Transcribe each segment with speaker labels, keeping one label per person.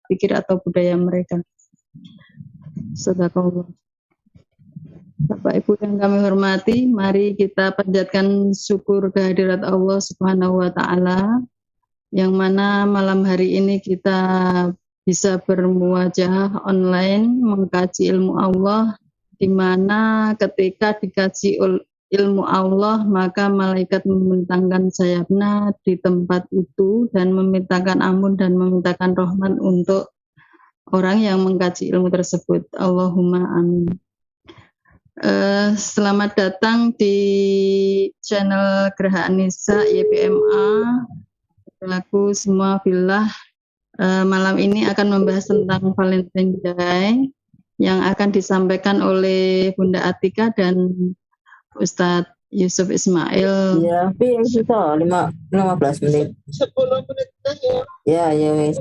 Speaker 1: pikir atau budaya mereka. Sadaqallah. Bapak Ibu yang kami hormati, mari kita panjatkan syukur kehadirat Allah Subhanahu wa taala yang mana malam hari ini kita bisa bermuajah online mengkaji ilmu Allah, di mana ketika dikaji ilmu Allah maka malaikat membentangkan sayapnya di tempat itu dan memintakan ampun dan memintakan rahmat untuk orang yang mengkaji ilmu tersebut. Allahumma amin. Selamat datang di channel Geraha An-Nisa YPMA. Aku semua fillah. Malam ini akan membahas tentang Valentine Day yang akan disampaikan oleh Bunda Atika dan Ustadz Yusuf Ismail.
Speaker 2: Ya, tapi bisa 15 menit.
Speaker 3: 10 menit
Speaker 2: Ya, ya wis.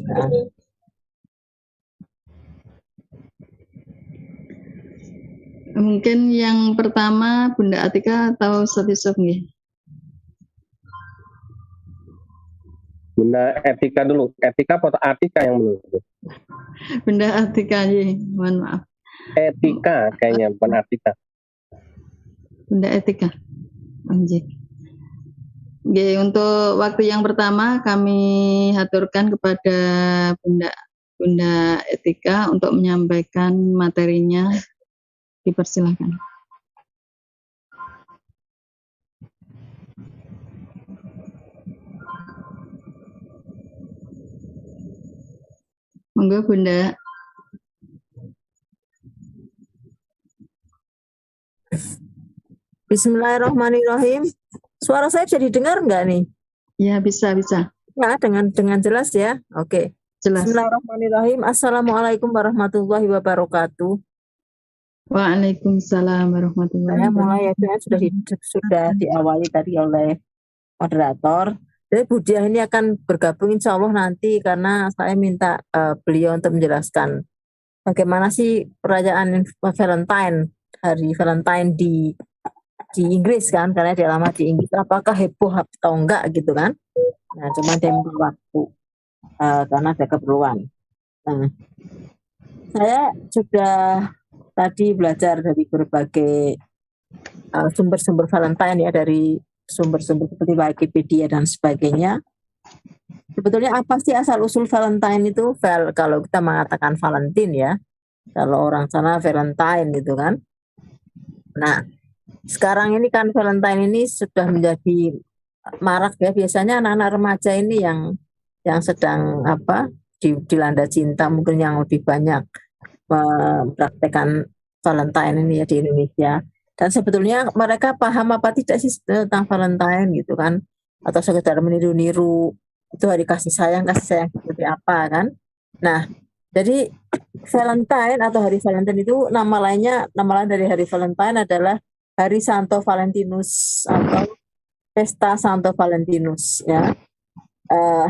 Speaker 1: Mungkin yang pertama Bunda Atika atau Ustadz Yusuf nih?
Speaker 4: Bunda Etika dulu. Etika atau Atika yang menurut?
Speaker 1: Bunda Atika ya, mohon maaf.
Speaker 4: Etika kayaknya, bukan Atika.
Speaker 1: Bunda Etika. Anjir. Oke, untuk waktu yang pertama kami haturkan kepada Bunda Etika untuk menyampaikan materinya. Dipersilakan. Monggo Bunda.
Speaker 2: Bismillahirrahmanirrahim. Suara saya bisa didengar nggak nih?
Speaker 1: Ya, bisa.
Speaker 2: Ya, dengan jelas ya. Oke.
Speaker 1: Jelas.
Speaker 2: Bismillahirrahmanirrahim. Assalamualaikum warahmatullahi wabarakatuh.
Speaker 1: Waalaikumsalam warahmatullahi
Speaker 2: Saya
Speaker 1: wabarakatuh.
Speaker 2: mulai ya, sudah diawali tadi oleh moderator. Jadi Bu Diah ini akan bergabung insya Allah nanti karena saya minta beliau untuk menjelaskan bagaimana sih perayaan Valentine, hari Valentine di Inggris kan, karena dia lama di Inggris, apakah heboh atau enggak gitu kan. Nah, cuma dia minta waktu karena ada keperluan. Nah, saya sudah tadi belajar dari berbagai sumber-sumber Valentine ya, dari sumber-sumber seperti Wikipedia dan sebagainya. Sebetulnya apa sih asal-usul Valentine itu? Kalau kita mengatakan Valentine ya, kalau orang sana Valentine gitu kan. Nah, sekarang ini kan Valentine ini sudah menjadi marak ya. Biasanya anak-anak remaja ini yang sedang dilanda cinta, mungkin yang lebih banyak mempraktekkan Valentine ini ya di Indonesia. Dan sebetulnya mereka paham apa tidak sih tentang Valentine gitu kan, atau sekedar meniru-niru itu hari kasih sayang seperti apa kan. Nah, jadi Valentine atau hari Valentine itu nama lain dari hari Valentine adalah Hari Santo Valentinus atau Pesta Santo Valentinus ya.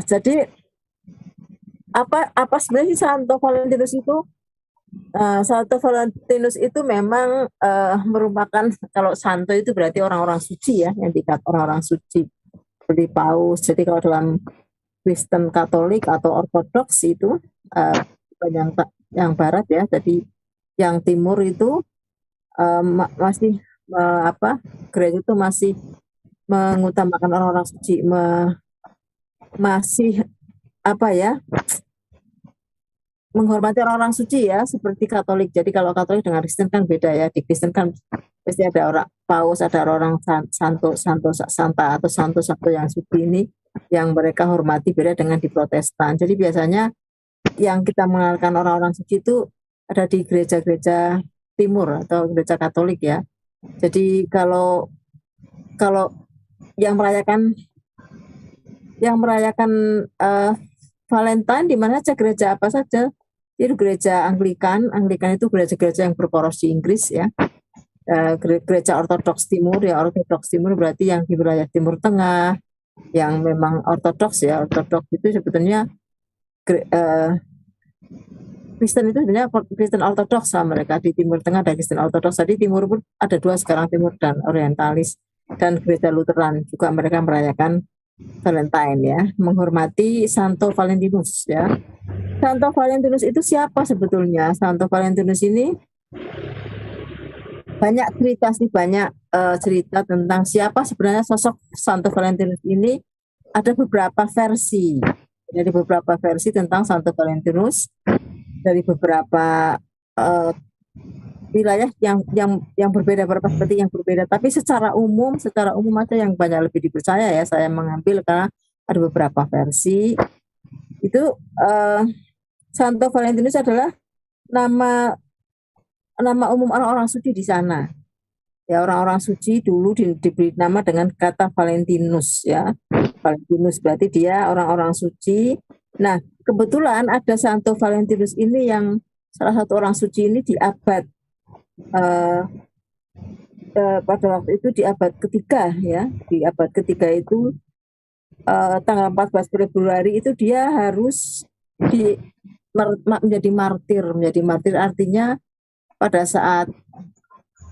Speaker 2: Jadi apa sebenarnya Santo Valentinus itu? Santo Valentinus itu memang merupakan, kalau santo itu berarti orang-orang suci ya, yang dikatakan orang-orang suci seperti paus. Jadi kalau dalam Kristen Katolik atau Ortodoks itu yang barat ya, jadi yang timur itu masih gereja itu masih mengutamakan orang-orang suci, masih menghormati orang-orang suci ya, seperti Katolik. Jadi kalau Katolik dengan Kristen kan beda ya. Di Kristen kan pasti ada orang paus, ada orang santa atau santo yang suci ini yang mereka hormati, beda dengan di Protestan. Jadi biasanya yang kita mengenalkan orang-orang suci itu ada di gereja-gereja timur atau gereja Katolik ya. Jadi kalau yang merayakan Valentine di mana saja, gereja apa saja. Itu gereja Anglikan itu gereja-gereja yang berporos di Inggris ya. Gereja Ortodoks Timur ya, Ortodoks Timur berarti yang di wilayah Timur Tengah, yang memang Ortodoks ya. Ortodoks itu sebetulnya Kristen itu sebenarnya Kristen Ortodoks lah mereka. Di Timur Tengah ada Kristen Ortodoks. Jadi Timur pun ada dua sekarang, Timur dan Orientalis. Dan gereja Lutheran juga mereka merayakan Valentine ya, menghormati Santo Valentinus ya. Santo Valentinus itu siapa sebetulnya? Santo Valentinus ini banyak cerita sih, banyak cerita tentang siapa sebenarnya sosok Santo Valentinus ini. Ada beberapa versi. Dari beberapa versi tentang Santo Valentinus dari beberapa eh, wilayah yang berbeda, beberapa seperti yang berbeda. Tapi secara umum aja yang banyak lebih dipercaya ya. Saya mengambil karena ada beberapa versi. Itu Santo Valentinus adalah nama umum orang-orang suci di sana. Ya, orang-orang suci dulu diberi nama dengan kata Valentinus ya. Valentinus berarti dia orang-orang suci. Nah, kebetulan ada Santo Valentinus ini yang salah satu orang suci ini di abad pada waktu itu di abad ketiga ya. Di abad ketiga itu tanggal 14 Februari itu dia harus menjadi martir. Menjadi martir artinya pada saat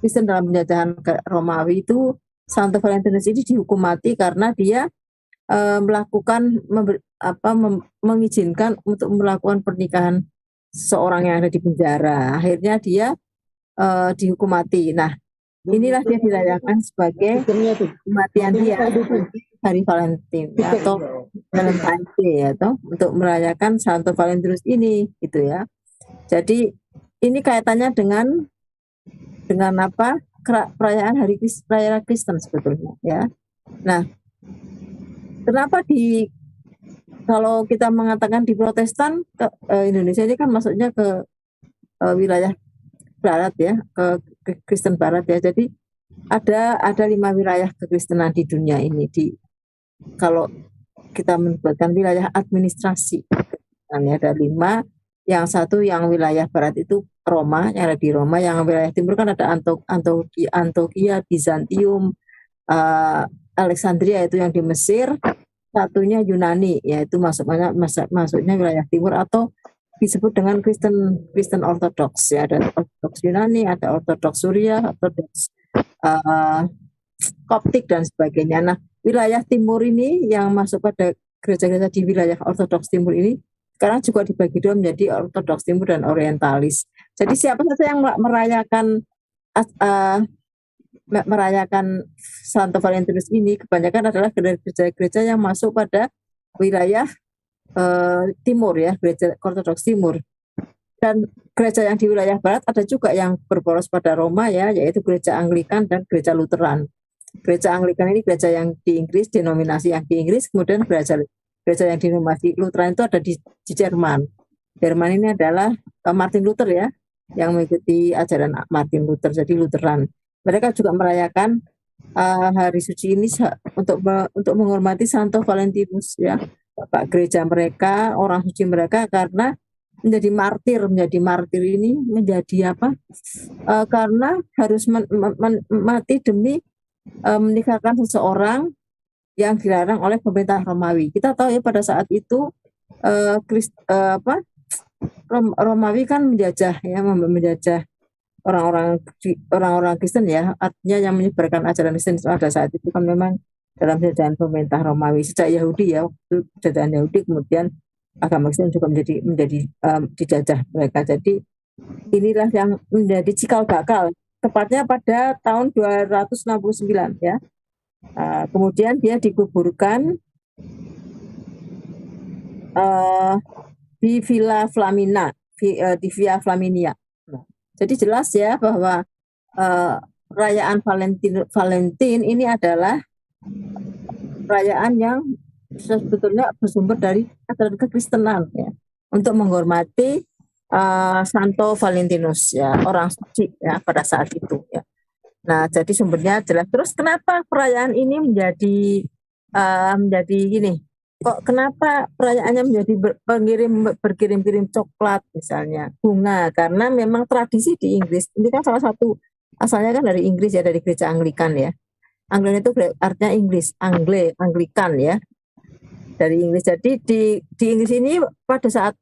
Speaker 2: Kristen dalam penjajahan Romawi itu Santo Valentinus ini dihukum mati karena dia mengizinkan untuk melakukan pernikahan seseorang yang ada di penjara. Akhirnya dia dihukum mati. Nah, inilah dia dirayakan sebagai kematian dia hari Valentin atau Valentine Day atau untuk merayakan Santo Valentinus ini gitu ya. Jadi ini kaitannya dengan apa? Perayaan hari raya Kristen sebetulnya ya. Nah, kenapa kalau kita mengatakan di Protestan Indonesia ini kan masuknya ke wilayah Barat ya, ke Kristen Barat ya. Jadi ada 5 wilayah kekristenan di dunia ini. Kalau kita menyebutkan wilayah administrasi, ada 5. Yang satu yang wilayah Barat itu Roma, yang ada di Roma. Yang wilayah Timur kan ada Antioquia, Bizantium, Alexandria itu yang di Mesir. Satunya Yunani, yaitu masuknya wilayah Timur atau disebut dengan Kristen Ortodoks ya. Ada Ortodoks Yunani, ada Ortodoks Suriah, Ortodoks Koptik dan sebagainya. Nah, wilayah Timur ini yang masuk pada gereja-gereja di wilayah Ortodoks Timur ini sekarang juga dibagi dua menjadi Ortodoks Timur dan Orientalis. Jadi siapa saja yang merayakan Santo Valentinus ini kebanyakan adalah gereja-gereja yang masuk pada wilayah Timur ya, gereja Ortodoks Timur. Dan gereja yang di wilayah Barat ada juga yang berporos pada Roma ya, yaitu gereja Anglikan dan gereja Lutheran. Gereja Anglikan ini gereja yang di Inggris, denominasi yang di Inggris, kemudian gereja yang denominasi Lutheran itu ada di Jerman. Jerman ini adalah Martin Luther ya, yang mengikuti ajaran Martin Luther, jadi Lutheran. Mereka juga merayakan hari suci ini untuk menghormati Santo Valentinus ya, Bapak gereja mereka, orang suci mereka, karena menjadi martir ini menjadi apa? Karena harus mati demi menikahkan seseorang yang dilarang oleh pemerintah Romawi. Kita tahu ya pada saat itu Romawi kan menjajah orang-orang Kristen ya, artinya yang menyebarkan ajaran Kristen pada saat itu kan memang dalam penjajahan pemerintah Romawi. Sejak Yahudi ya, waktu penjajahan Yahudi, kemudian agama Kristen juga menjadi dijajah mereka. Jadi inilah yang menjadi cikal bakal, tepatnya pada tahun 269 ya. Kemudian dia dikuburkan di Villa Flaminia, di Via Flaminia. Jadi jelas ya bahwa perayaan Valentin ini adalah perayaan yang sebetulnya bersumber dari ajaran kekristenan ya, untuk menghormati Santo Valentinus ya, orang suci ya pada saat itu ya. Nah, jadi sumbernya jelas. Terus kenapa perayaan ini menjadi gini? Kok kenapa perayaannya menjadi berkirim-kirim coklat misalnya, bunga? Karena memang tradisi di Inggris, ini kan salah satu asalnya kan dari Inggris ya, dari gereja Anglikan ya. Anglikan itu artinya Anglikan ya, dari Inggris. Jadi di Inggris ini pada saat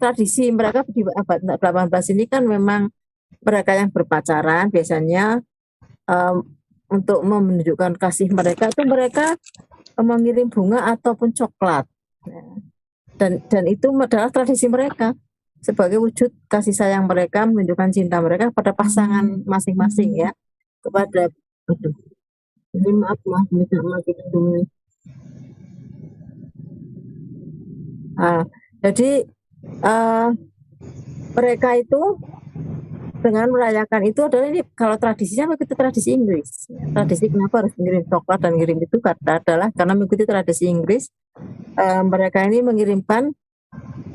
Speaker 2: tradisi mereka di abad 18 ini kan memang mereka yang berpacaran biasanya untuk menunjukkan kasih mereka itu mereka mengirim bunga ataupun coklat. dan itu adalah tradisi mereka sebagai wujud kasih sayang mereka, menunjukkan cinta mereka pada pasangan masing-masing ya, kepada aduh, ini maaf minta mati dulu. Jadi mereka itu dengan merayakan itu adalah ini kalau tradisinya mengikuti tradisi Inggris. Tradisi kenapa harus mengirim coklat dan ngirim itu adalah karena mengikuti tradisi Inggris. Mereka ini mengirimkan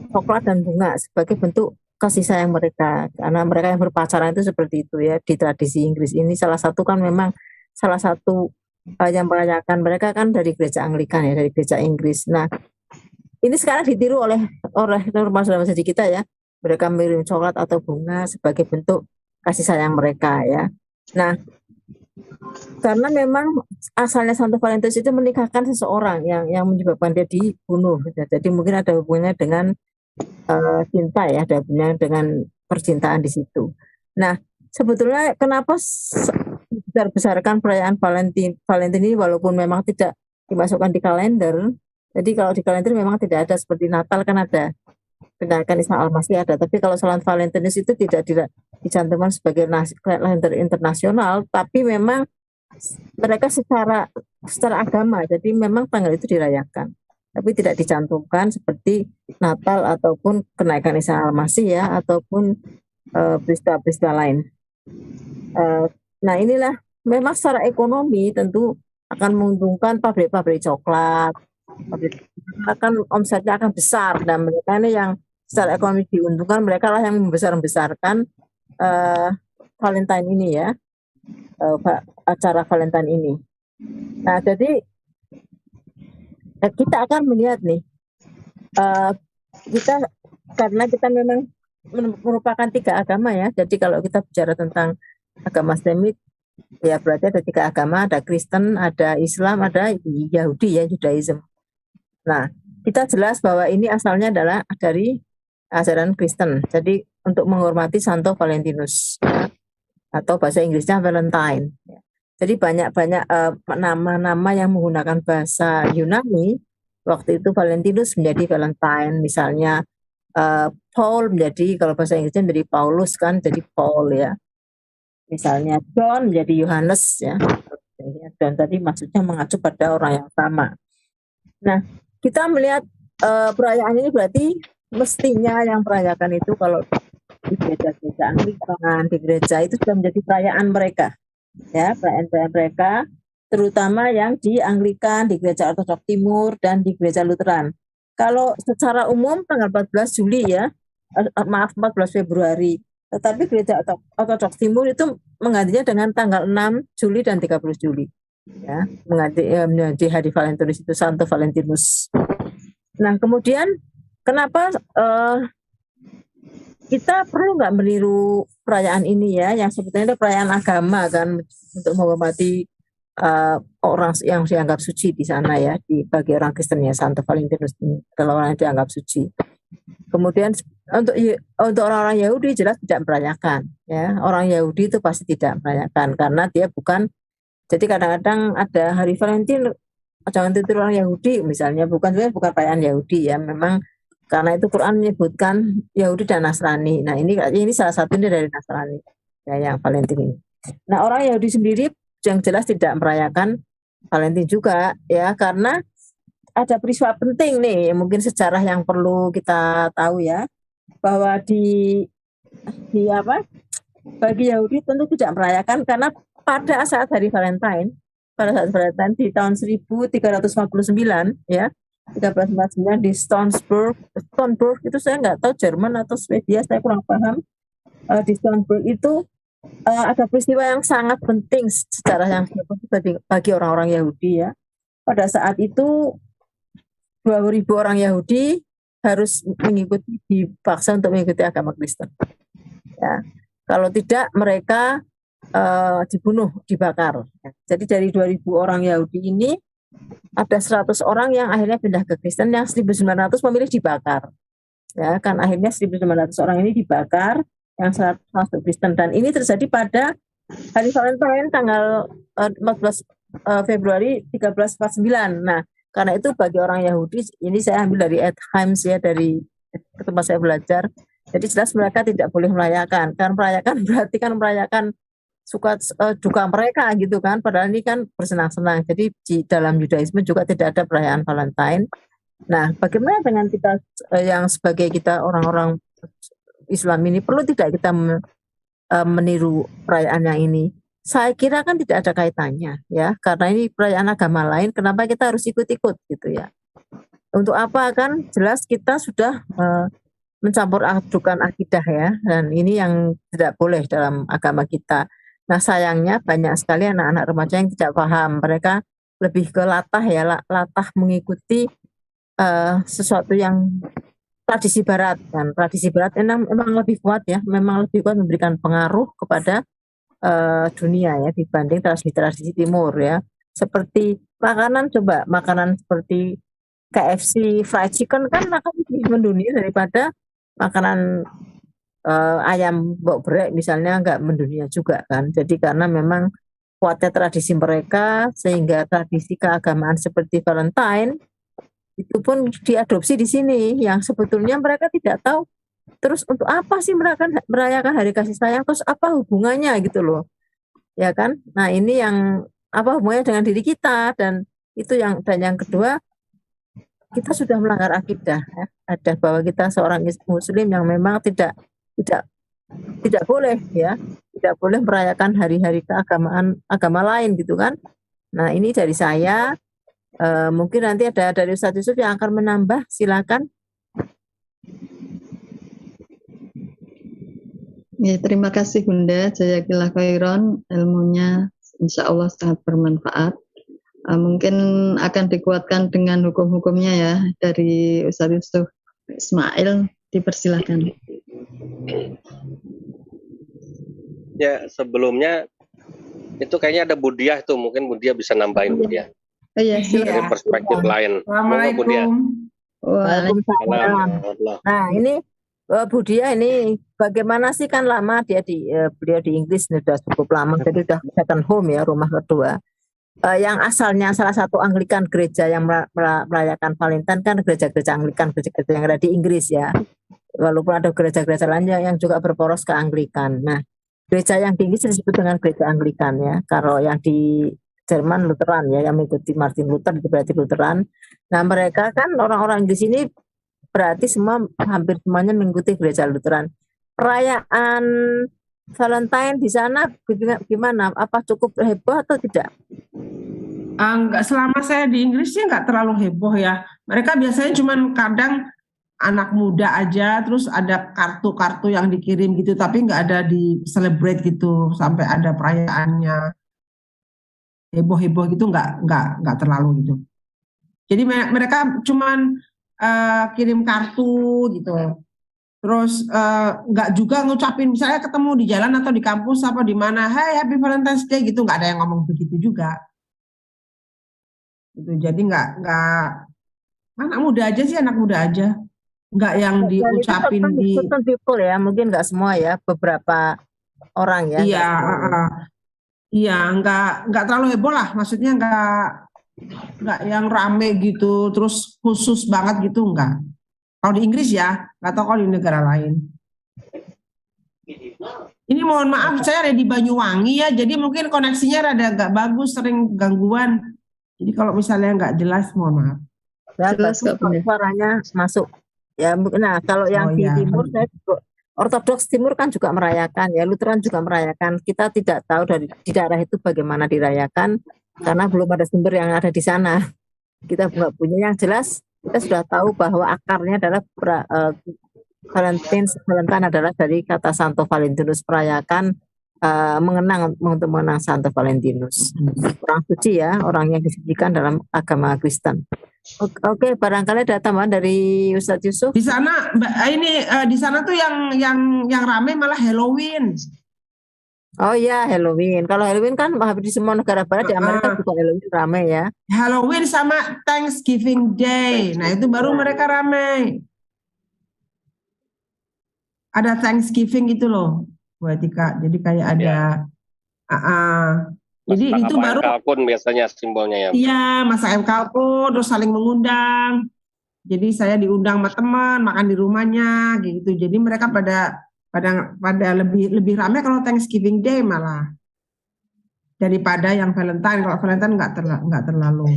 Speaker 2: coklat dan bunga sebagai bentuk kasih sayang mereka, karena mereka yang berpacaran itu seperti itu ya di tradisi Inggris ini. Salah satu kan memang salah satu yang merayakan mereka kan dari gereja Anglikan ya, dari gereja Inggris. Nah ini sekarang ditiru oleh norma saudara di kita ya, mereka mengirim coklat atau bunga sebagai bentuk kasih sayang mereka ya. Nah karena memang asalnya Santo Valentinus itu menikahkan seseorang yang menyebabkan dia dibunuh. Jadi mungkin ada hubungannya dengan cinta ya, ada hubungannya dengan percintaan di situ. Nah sebetulnya kenapa besar-besarkan perayaan Valentin ini walaupun memang tidak dimasukkan di kalender. Jadi kalau di kalender memang tidak ada, seperti Natal kan ada, kenaikan Isa Al-Masih ada, tapi kalau Saint Valentinus itu tidak dicantumkan sebagai kalender internasional, tapi memang mereka secara agama, jadi memang tanggal itu dirayakan, tapi tidak dicantumkan seperti Natal ataupun kenaikan Isa Al-Masih ya, ataupun peristiwa-peristiwa lain. Nah inilah memang secara ekonomi tentu akan menguntungkan pabrik-pabrik coklat, akan omsetnya akan besar, dan mereka ini yang secara ekonomi diuntungkan, mereka lah yang membesar-besarkan Valentine ini ya, acara Valentine ini. Nah jadi kita akan melihat nih, kita karena kita memang merupakan 3 agama ya, jadi kalau kita bicara tentang agama Semit ya berarti ada 3 agama, ada Kristen, ada Islam, ada Yahudi ya, Judaism. Nah, kita jelas bahwa ini asalnya adalah dari ajaran Kristen. Jadi untuk menghormati Santo Valentinus atau bahasa Inggrisnya Valentine. Jadi banyak-banyak nama-nama yang menggunakan bahasa Yunani. Waktu itu Valentinus menjadi Valentine, misalnya Paul menjadi, kalau bahasa Inggrisnya menjadi Paulus kan, jadi Paul ya. Misalnya John menjadi Yohanes ya. Dan tadi maksudnya mengacu pada orang yang sama. Nah, kita melihat perayaan ini berarti mestinya yang merayakan itu kalau di gereja-gereja Anglikan, di gereja itu sudah menjadi perayaan mereka, ya perayaan mereka, terutama yang di Anglikan, di gereja Ortodoks Timur dan di gereja Lutheran. Kalau secara umum tanggal 14 Juli ya, 14 Februari, tetapi gereja Ortodoks Timur itu menggantinya dengan tanggal 6 Juli dan 30 Juli. Ya, menjadi hari Valentinus itu Santo Valentinus. Nah kemudian kenapa kita perlu nggak meniru perayaan ini ya, yang sebetulnya perayaan agama kan, untuk menghormati orang yang dianggap suci di sana ya, bagi orang Kristen ya, Santo Valentinus ini adalah orang yang dianggap suci. Kemudian untuk orang-orang Yahudi jelas tidak merayakan ya, orang Yahudi itu pasti tidak merayakan karena dia bukan. Jadi kadang-kadang ada hari Valentine, jangan tiru orang Yahudi misalnya, bukan perayaan Yahudi ya, memang karena itu Quran menyebutkan Yahudi dan Nasrani. Nah ini salah satunya dari Nasrani ya, yang Valentine ini. Nah orang Yahudi sendiri yang jelas tidak merayakan Valentine juga ya, karena ada peristiwa penting nih, mungkin sejarah yang perlu kita tahu ya, bahwa bagi Yahudi tentu tidak merayakan karena pada saat hari Valentine, di tahun 1359 ya, 1349 di Stonesburg itu saya nggak tahu Jerman atau Swedia, saya kurang paham. Di Stonesburg itu ada peristiwa yang sangat penting sejarah yang bagi orang-orang Yahudi ya. Pada saat itu 2000 orang Yahudi harus dipaksa untuk mengikuti agama Kristen. Ya. Kalau tidak mereka dibunuh, dibakar. Jadi dari 2000 orang Yahudi ini ada 100 orang yang akhirnya pindah ke Kristen, yang 1900 memilih dibakar. Ya, kan akhirnya 1900 orang ini dibakar, yang 100 masuk Kristen, dan ini terjadi pada hari Valentine tanggal 14 Februari 1349. Nah, Karena itu bagi orang Yahudi, ini saya ambil dari Ed Himes ya, dari tempat saya belajar. Jadi jelas mereka tidak boleh merayakan. Kan merayakan berarti kan merayakan duka mereka gitu kan. Padahal ini kan bersenang-senang. Jadi di dalam Yudaisme juga tidak ada perayaan Valentine. Nah, bagaimana dengan kita yang sebagai kita orang-orang Islam ini, perlu tidak kita meniru perayaan yang ini? Saya kira kan tidak ada kaitannya ya, karena ini perayaan agama lain, kenapa kita harus ikut-ikut gitu ya? Untuk apa? Kan jelas kita sudah mencampur adukan akidah ya, dan ini yang tidak boleh dalam agama kita. Nah sayangnya banyak sekali anak-anak remaja yang tidak paham, mereka lebih ke latah ya, latah mengikuti sesuatu yang tradisi barat, dan tradisi barat memang lebih kuat ya, memang lebih kuat memberikan pengaruh kepada dunia ya dibanding tradisi-tradisi timur ya. Seperti makanan, coba makanan seperti KFC, fried chicken kan akan lebih mendunia daripada makanan ayam bok-brek misalnya, nggak mendunia juga kan. Jadi karena memang kuatnya tradisi mereka, sehingga tradisi keagamaan seperti Valentine itu pun diadopsi di sini, yang sebetulnya mereka tidak tahu. Terus untuk apa sih merayakan hari kasih sayang? Terus apa hubungannya gitu loh, ya kan? Nah ini yang apa hubungannya dengan diri kita, dan itu yang kedua, kita sudah melanggar akidah ya. Ada bahwa kita seorang Muslim yang memang tidak boleh ya, tidak boleh merayakan hari-hari keagamaan agama lain gitu kan. Nah ini dari saya, mungkin nanti ada dari Ustadz Yusuf yang akan menambah, silakan.
Speaker 1: Ya, terima kasih Bunda Jazakillah khairan, ilmunya insya Allah sangat bermanfaat. Mungkin akan dikuatkan dengan hukum-hukumnya ya dari Ustadz Yusuf Ismail, dipersilakan.
Speaker 4: Ya sebelumnya itu kayaknya ada Budiah tuh, mungkin Budiah bisa nambahin Budiah.
Speaker 1: Oh iya,
Speaker 4: Dari perspektif lain.
Speaker 3: Assalamualaikum.
Speaker 2: Waalaikumsalam. Nah ini Budia ini bagaimana sih, kan lama dia beliau di Inggris sudah cukup lama, jadi sudah second home ya, rumah kedua. Yang asalnya salah satu Anglikan gereja yang merayakan Valentine kan gereja-gereja Anglikan, gereja-gereja yang ada di Inggris ya. Walaupun ada gereja-gereja lainnya yang juga berporos ke Anglikan. Nah, gereja yang di Inggris disebut dengan gereja Anglikan ya. Kalau yang di Jerman Lutheran ya, yang mengikuti Martin Luther itu berarti Lutheran. Nah, mereka kan orang-orang di sini berarti hampir semuanya mengikuti gereja Lutheran. Perayaan Valentine di sana gimana? Apa cukup heboh atau tidak?
Speaker 3: Enggak, selama saya di Inggris sih enggak terlalu heboh ya. Mereka biasanya cuman kadang anak muda aja, terus ada kartu-kartu yang dikirim gitu, tapi enggak ada di celebrate gitu sampai ada perayaannya heboh-heboh gitu, enggak terlalu gitu. Jadi mereka cuman kirim kartu gitu. Terus nggak juga ngucapin, misalnya ketemu di jalan atau di kampus apa di mana, "Hai, Happy Valentine's Day" gitu, nggak ada yang ngomong begitu juga. Gitu. Jadi nggak anak muda aja sih, anak muda aja. Nggak yang diucapin di
Speaker 2: certain people ya, mungkin nggak semua ya, beberapa orang ya.
Speaker 3: Iya, iya, nggak terlalu heboh lah, maksudnya nggak yang rame gitu, terus khusus banget gitu, nggak. Kalau di Inggris ya, nggak tahu kalau di negara lain. Ini mohon maaf, saya ada di Banyuwangi ya, jadi mungkin koneksinya rada nggak bagus, sering gangguan. Jadi kalau misalnya nggak jelas, mohon maaf.
Speaker 2: Jelas kok, suaranya masuk. Ya, nah kalau yang di timur, saya juga, Ortodoks Timur kan juga merayakan ya, Lutheran juga merayakan. Kita tidak tahu di daerah itu bagaimana dirayakan, karena belum ada sumber yang ada di sana. Kita nggak punya. Yang jelas kita sudah tahu bahwa akarnya adalah Valentine adalah dari kata Santo Valentinus, merayakan untuk mengenang Santo Valentinus, orang suci ya, orang yang disucikan dalam agama Kristen. Oke, barangkali ada tambahan dari Ustadz Yusuf.
Speaker 3: Di sana di sana tuh yang rame malah Halloween.
Speaker 2: Oh ya, Halloween. Kalau Halloween kan hampir di semua negara barat, di Amerika juga Halloween rame ya.
Speaker 3: Halloween sama Thanksgiving Day. Nah, itu baru mereka rame. Ada Thanksgiving gitu loh, Bu Atika. Jadi kayak ada Jadi
Speaker 4: Masak
Speaker 3: itu
Speaker 4: apa,
Speaker 3: baru
Speaker 4: kalkun biasanya simbolnya ya.
Speaker 3: iya masak ayam kalkun, terus saling mengundang. Jadi saya diundang sama teman makan di rumahnya gitu. Jadi mereka pada lebih ramai kalau Thanksgiving Day malah daripada yang Valentine. Kalau Valentine nggak terlalu.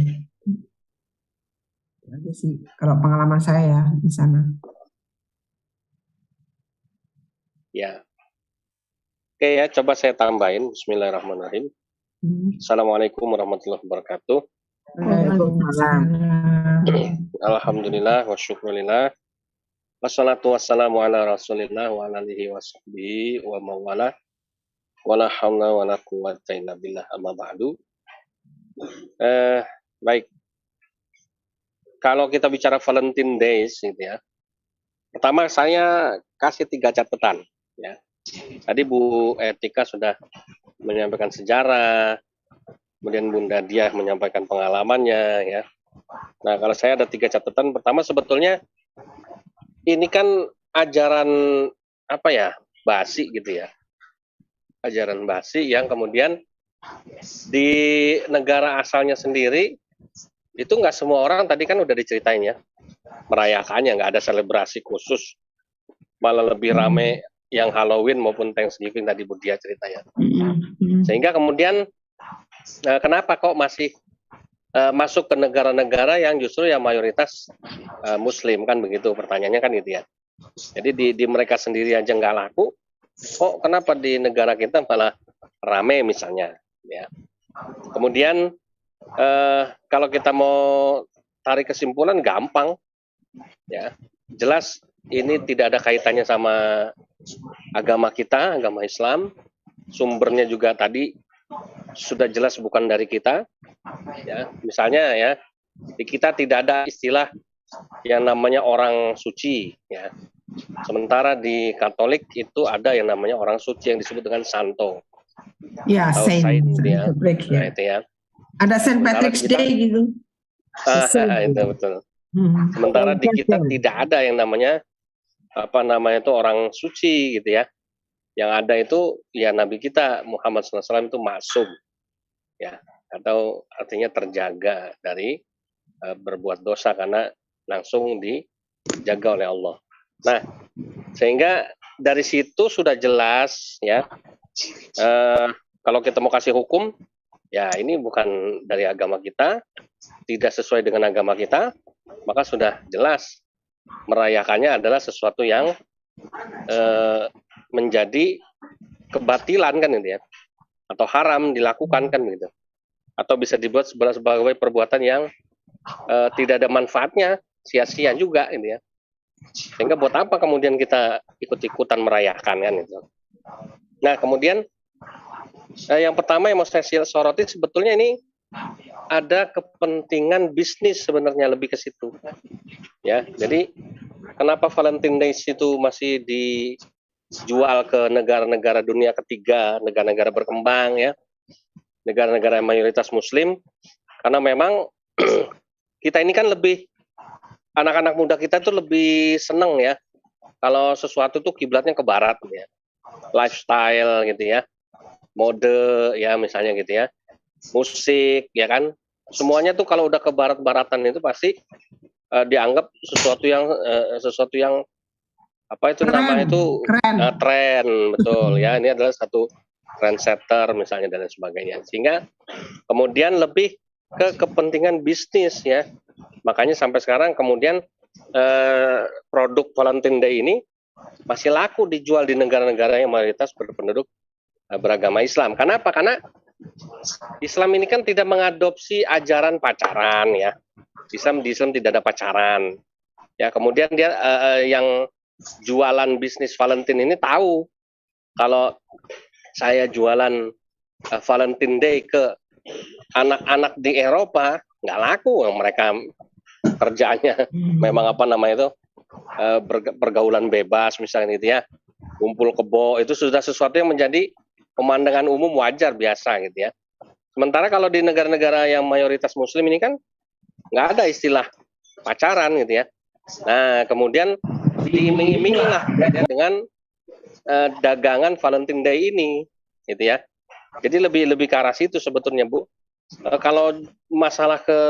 Speaker 3: Aja sih kalau pengalaman saya ya di sana.
Speaker 4: Ya. Oke ya, coba saya tambahin. Bismillahirrahmanirrahim. Assalamualaikum warahmatullahi wabarakatuh.
Speaker 2: Waalaikumsalam.
Speaker 4: Alhamdulillah wa syukurillah. Wassalatu wassalamu ala rasulillah wa ala alihi wa sahbihi wa mawala. Wala hawla wala quwwata illa billah amma ba'du. Baik. Kalau kita bicara Valentine Days gitu ya. Pertama saya kasih 3 catatan ya. Tadi Bu Etika sudah menyampaikan sejarah, kemudian Bunda Diah menyampaikan pengalamannya ya. Nah, kalau saya ada 3 catatan. Pertama, sebetulnya ini kan ajaran apa ya, basi gitu ya. Ajaran basi yang kemudian di negara asalnya sendiri itu nggak semua orang, tadi kan udah diceritain ya, merayakannya, nggak ada selebrasi khusus, malah lebih rame yang Halloween maupun Thanksgiving tadi Bu Diah ceritanya. Sehingga kemudian kenapa kok masih masuk ke negara-negara yang justru yang mayoritas Muslim, kan begitu pertanyaannya kan gitu ya. Jadi di mereka sendiri aja nggak laku, kok kenapa di negara kita malah rame misalnya ya. Kemudian kalau kita mau tarik kesimpulan gampang ya, jelas ini tidak ada kaitannya sama agama kita, agama Islam. Sumbernya juga tadi sudah jelas bukan dari kita ya. Misalnya ya, di kita tidak ada istilah yang namanya orang suci ya. Sementara di Katolik itu ada yang namanya orang suci yang disebut dengan santo.
Speaker 3: Ya, Saint
Speaker 4: ya.
Speaker 3: Patrick
Speaker 4: Nah,
Speaker 3: ya.
Speaker 4: itu ya.
Speaker 3: Ada Saint Patrick's Day gitu.
Speaker 4: Itu betul. Sementara di kita tidak ada yang namanya itu orang suci gitu ya. Yang ada itu ya Nabi kita Muhammad SAW itu maksum ya, atau artinya terjaga dari berbuat dosa karena langsung dijaga oleh Allah. Nah, sehingga dari situ sudah jelas ya, kalau kita mau kasih hukum ya ini bukan dari agama kita, tidak sesuai dengan agama kita, maka sudah jelas merayakannya adalah sesuatu yang menjadi kebatilan kan gitu ya, atau haram dilakukan kan gitu, atau bisa dibuat sebagai perbuatan yang tidak ada manfaatnya, sia-sia juga gitu ya. Sehingga buat apa kemudian kita ikut-ikutan merayakan kan gitu. Nah kemudian yang pertama yang mau saya soroti sebetulnya ini ada kepentingan bisnis sebenarnya lebih ke situ ya. Jadi kenapa Valentine Days itu masih dijual ke negara-negara dunia ketiga, negara-negara berkembang ya, negara-negara yang mayoritas Muslim, karena memang kita ini kan lebih, anak-anak muda kita tuh lebih seneng ya kalau sesuatu tuh kiblatnya ke barat ya, lifestyle gitu ya, mode ya misalnya gitu ya, musik ya kan, semuanya tuh kalau udah ke barat-baratan itu pasti dianggap sesuatu yang apa itu namanya itu tren, betul ya, ini adalah satu trendsetter misalnya dan lain sebagainya, sehingga kemudian lebih ke kepentingan bisnis ya. Makanya sampai sekarang kemudian produk Valentine Day ini masih laku dijual di negara-negara yang mayoritas berpenduduk beragama Islam. Kenapa? Karena Islam ini kan tidak mengadopsi ajaran pacaran ya. Di Islam tidak ada pacaran. Ya, kemudian dia yang jualan bisnis Valentine ini tahu kalau saya jualan Valentine Day ke anak-anak di Eropa nggak laku, mereka kerjaannya memang pergaulan bebas misalnya gitu ya, kumpul kebo, itu sudah sesuatu yang menjadi pemandangan umum wajar biasa gitu ya. Sementara kalau di negara-negara yang mayoritas Muslim ini kan nggak ada istilah pacaran gitu ya. Nah kemudian diiming-imingi lah ya, dengan dagangan Valentine Day ini gitu ya. Jadi lebih ke arah situ sebetulnya, Bu. Kalau masalah ke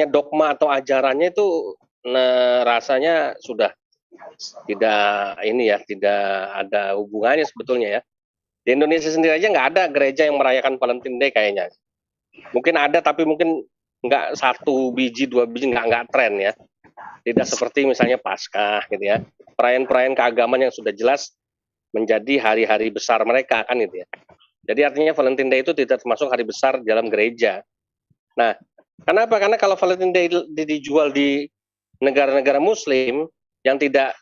Speaker 4: dogma atau ajarannya itu rasanya sudah tidak ada hubungannya sebetulnya ya. Di Indonesia sendiri aja nggak ada gereja yang merayakan Valentine Day kayaknya. Mungkin ada tapi mungkin nggak 1 biji 2 biji, nggak tren ya. Tidak seperti misalnya Paskah gitu ya. Perayaan-perayaan keagamaan yang sudah jelas menjadi hari-hari besar mereka kan gitu ya. Jadi artinya Valentine Day itu tidak termasuk hari besar dalam gereja. Nah, kenapa? Karena kalau Valentine Day dijual di negara-negara Muslim yang tidak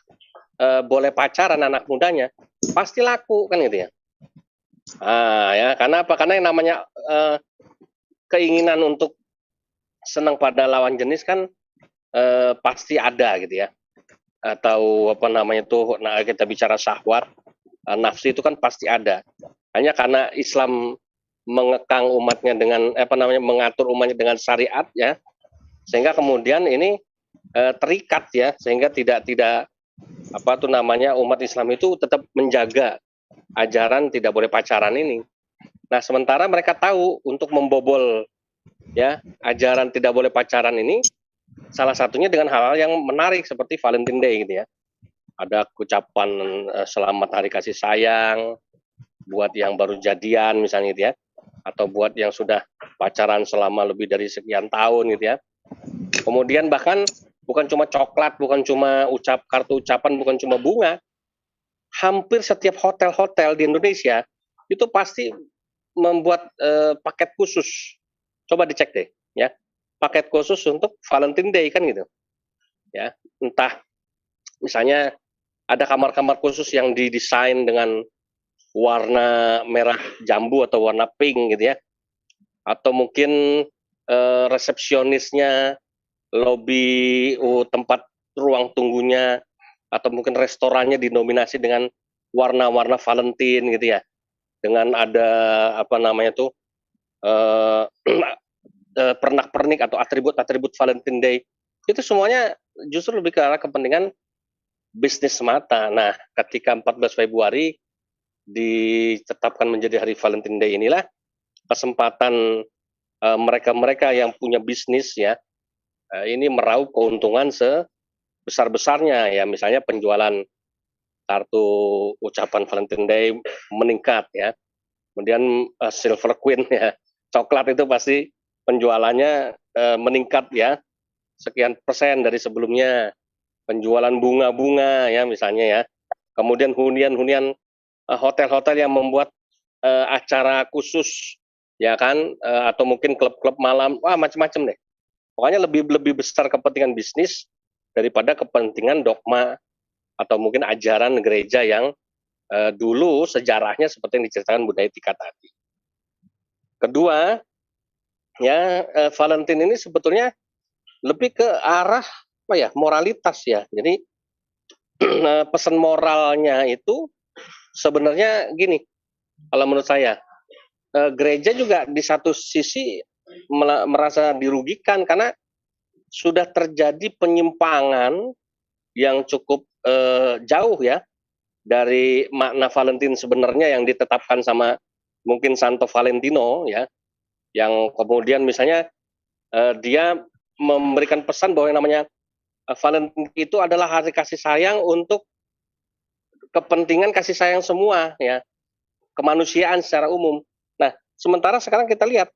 Speaker 4: boleh pacaran anak mudanya, pasti laku kan gitu ya. Ya, karena apa? Karena yang namanya keinginan untuk senang pada lawan jenis kan pasti ada gitu ya. Atau kita bicara syahwat, nafsu itu kan pasti ada. Hanya karena Islam mengekang umatnya dengan mengatur umatnya dengan syariat ya, sehingga kemudian ini terikat ya, sehingga tidak umat Islam itu tetap menjaga ajaran tidak boleh pacaran ini. Nah, sementara mereka tahu untuk membobol ya ajaran tidak boleh pacaran ini salah satunya dengan hal-hal yang menarik seperti Valentine Day gitu ya. Ada ucapan selamat hari kasih sayang buat yang baru jadian misalnya gitu ya, atau buat yang sudah pacaran selama lebih dari sekian tahun gitu ya. Kemudian bahkan bukan cuma coklat, bukan cuma kartu ucapan, bukan cuma bunga. Hampir setiap hotel-hotel di Indonesia itu pasti membuat paket khusus. Coba dicek deh ya. Paket khusus untuk Valentine Day kan gitu. Ya, entah misalnya ada kamar-kamar khusus yang didesain dengan warna merah jambu atau warna pink gitu ya. Atau mungkin resepsionisnya, lobi tempat ruang tunggunya, atau mungkin restorannya dinominasi dengan warna-warna Valentine gitu ya. Dengan ada pernak-pernik atau atribut-atribut Valentine Day. Itu semuanya justru lebih ke arah kepentingan bisnis semata. Nah, ketika 14 Februari ditetapkan menjadi hari Valentine Day inilah kesempatan mereka-mereka yang punya bisnis ya ini meraup keuntungan sebesar-besarnya ya, misalnya penjualan kartu ucapan Valentine Day meningkat ya. Kemudian Silver Queen ya, coklat itu pasti penjualannya meningkat ya, sekian persen dari sebelumnya. Penjualan bunga-bunga ya misalnya ya. Kemudian hunian-hunian hotel-hotel yang membuat acara khusus ya kan, atau mungkin klub-klub malam, macam-macam deh. Pokoknya lebih besar kepentingan bisnis daripada kepentingan dogma atau mungkin ajaran gereja yang dulu sejarahnya seperti yang diceritakan Bunda Etika tadi. Kedua, ya Valentine ini sebetulnya lebih ke arah moralitas ya. Jadi pesan moralnya itu sebenarnya gini, kalau menurut saya gereja juga di satu sisi merasa dirugikan karena sudah terjadi penyimpangan yang cukup jauh ya dari makna Valentine sebenarnya yang ditetapkan sama mungkin Santo Valentino ya, yang kemudian misalnya dia memberikan pesan bahwa yang namanya Valentine itu adalah hari kasih sayang untuk kepentingan kasih sayang semua ya, kemanusiaan secara umum. Nah, sementara sekarang kita lihat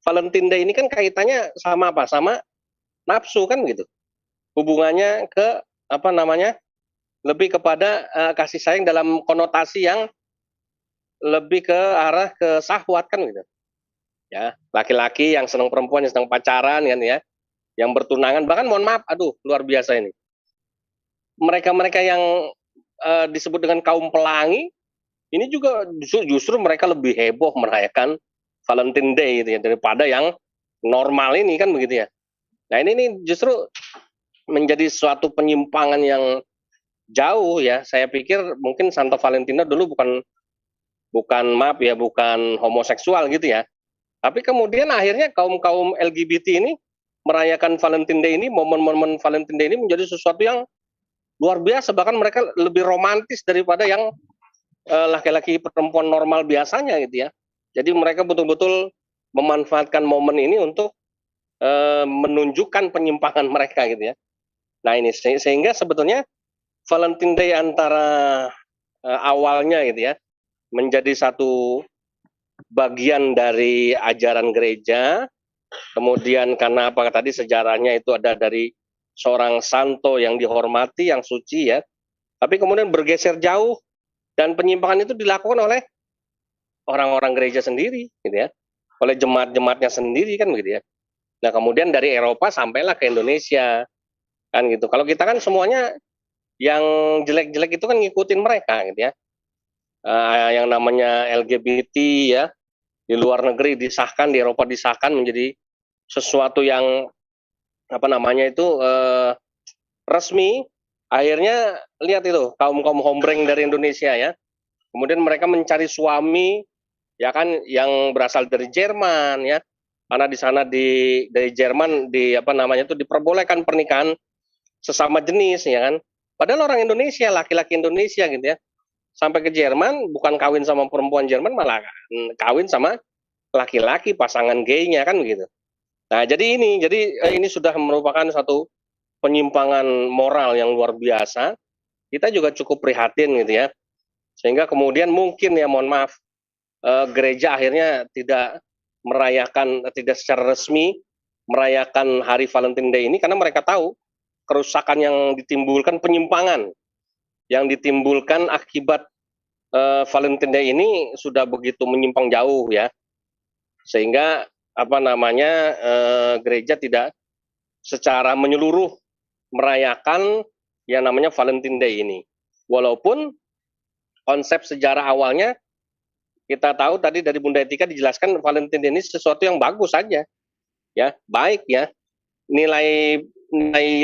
Speaker 4: Valentine Day ini kan kaitannya sama apa? Sama nafsu kan gitu. Hubungannya ke lebih kepada kasih sayang dalam konotasi yang lebih ke arah ke syahwat kan gitu. Ya, laki-laki yang senang perempuan, yang senang pacaran kan ya, yang bertunangan, bahkan mohon maaf, aduh luar biasa ini. Mereka-mereka yang disebut dengan kaum pelangi, ini juga justru mereka lebih heboh merayakan Valentine Day gitu ya, daripada yang normal ini kan begitu ya. Nah ini justru menjadi suatu penyimpangan yang jauh ya. Saya pikir mungkin Santo Valentino dulu bukan homoseksual gitu ya. Tapi kemudian akhirnya kaum LGBT ini merayakan Valentine Day ini, momen-momen Valentine Day ini menjadi sesuatu yang luar biasa, bahkan mereka lebih romantis daripada yang laki-laki perempuan normal biasanya gitu ya. Jadi mereka betul-betul memanfaatkan momen ini untuk menunjukkan penyimpangan mereka gitu ya. Nah ini sehingga sebetulnya Valentine Day antara awalnya gitu ya menjadi satu bagian dari ajaran gereja, kemudian karena apa tadi sejarahnya itu ada dari seorang santo yang dihormati, yang suci ya, tapi kemudian bergeser jauh dan penyimpangan itu dilakukan oleh orang-orang gereja sendiri gitu ya, oleh jemaat-jemaatnya sendiri kan gitu ya. Nah kemudian dari Eropa sampailah ke Indonesia kan gitu. Kalau kita kan semuanya yang jelek-jelek itu kan ngikutin mereka gitu ya. Yang namanya LGBT ya di luar negeri disahkan, di Eropa disahkan menjadi sesuatu yang apa namanya itu resmi. Akhirnya lihat itu kaum hombreng dari Indonesia ya, kemudian mereka mencari suami ya kan yang berasal dari Jerman ya, karena di sana dari Jerman di apa namanya itu diperbolehkan pernikahan sesama jenis ya kan, padahal orang Indonesia, laki-laki Indonesia gitu ya, sampai ke Jerman bukan kawin sama perempuan Jerman, malah kawin sama laki-laki pasangan gaynya kan begitu. Nah jadi ini sudah merupakan satu penyimpangan moral yang luar biasa. Kita juga cukup prihatin gitu ya, sehingga kemudian mungkin ya mohon maaf gereja akhirnya tidak merayakan, tidak secara resmi merayakan hari Valentine Day ini karena mereka tahu kerusakan yang ditimbulkan, penyimpangan yang ditimbulkan akibat Valentine Day ini sudah begitu menyimpang jauh ya, sehingga apa namanya gereja tidak secara menyeluruh merayakan yang namanya Valentine Day ini. Walaupun konsep sejarah awalnya kita tahu tadi dari Bunda Etika dijelaskan Valentine Day ini sesuatu yang bagus saja, ya baik ya, nilai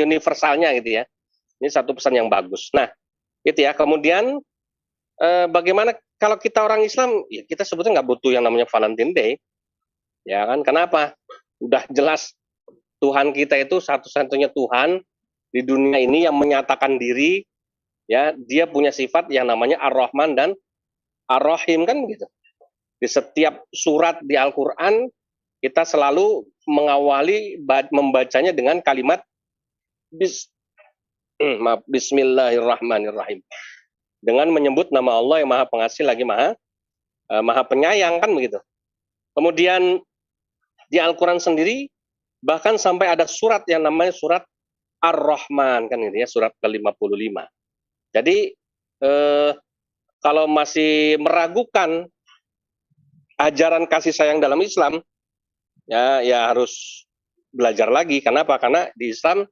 Speaker 4: universalnya gitu ya. Ini satu pesan yang bagus. Nah itu ya. Kemudian bagaimana kalau kita orang Islam, ya kita sebetulnya nggak butuh yang namanya Valentine Day, ya kan? Kenapa? Udah jelas Tuhan kita itu satu-satunya Tuhan di dunia ini yang menyatakan diri, ya dia punya sifat yang namanya Ar-Rahman dan Ar-Rahim kan gitu. Di setiap surat di Al-Quran kita selalu mengawali membacanya dengan kalimat Bismillahirrahmanirrahim, dengan menyebut nama Allah yang Maha Pengasih lagi Maha Penyayang kan begitu. Kemudian di Al-Quran sendiri bahkan sampai ada surat yang namanya surat Ar-Rahman kan gitu ya, surat ke-55. Jadi kalau masih meragukan ajaran kasih sayang dalam Islam, ya harus belajar lagi. Kenapa? Karena di Islam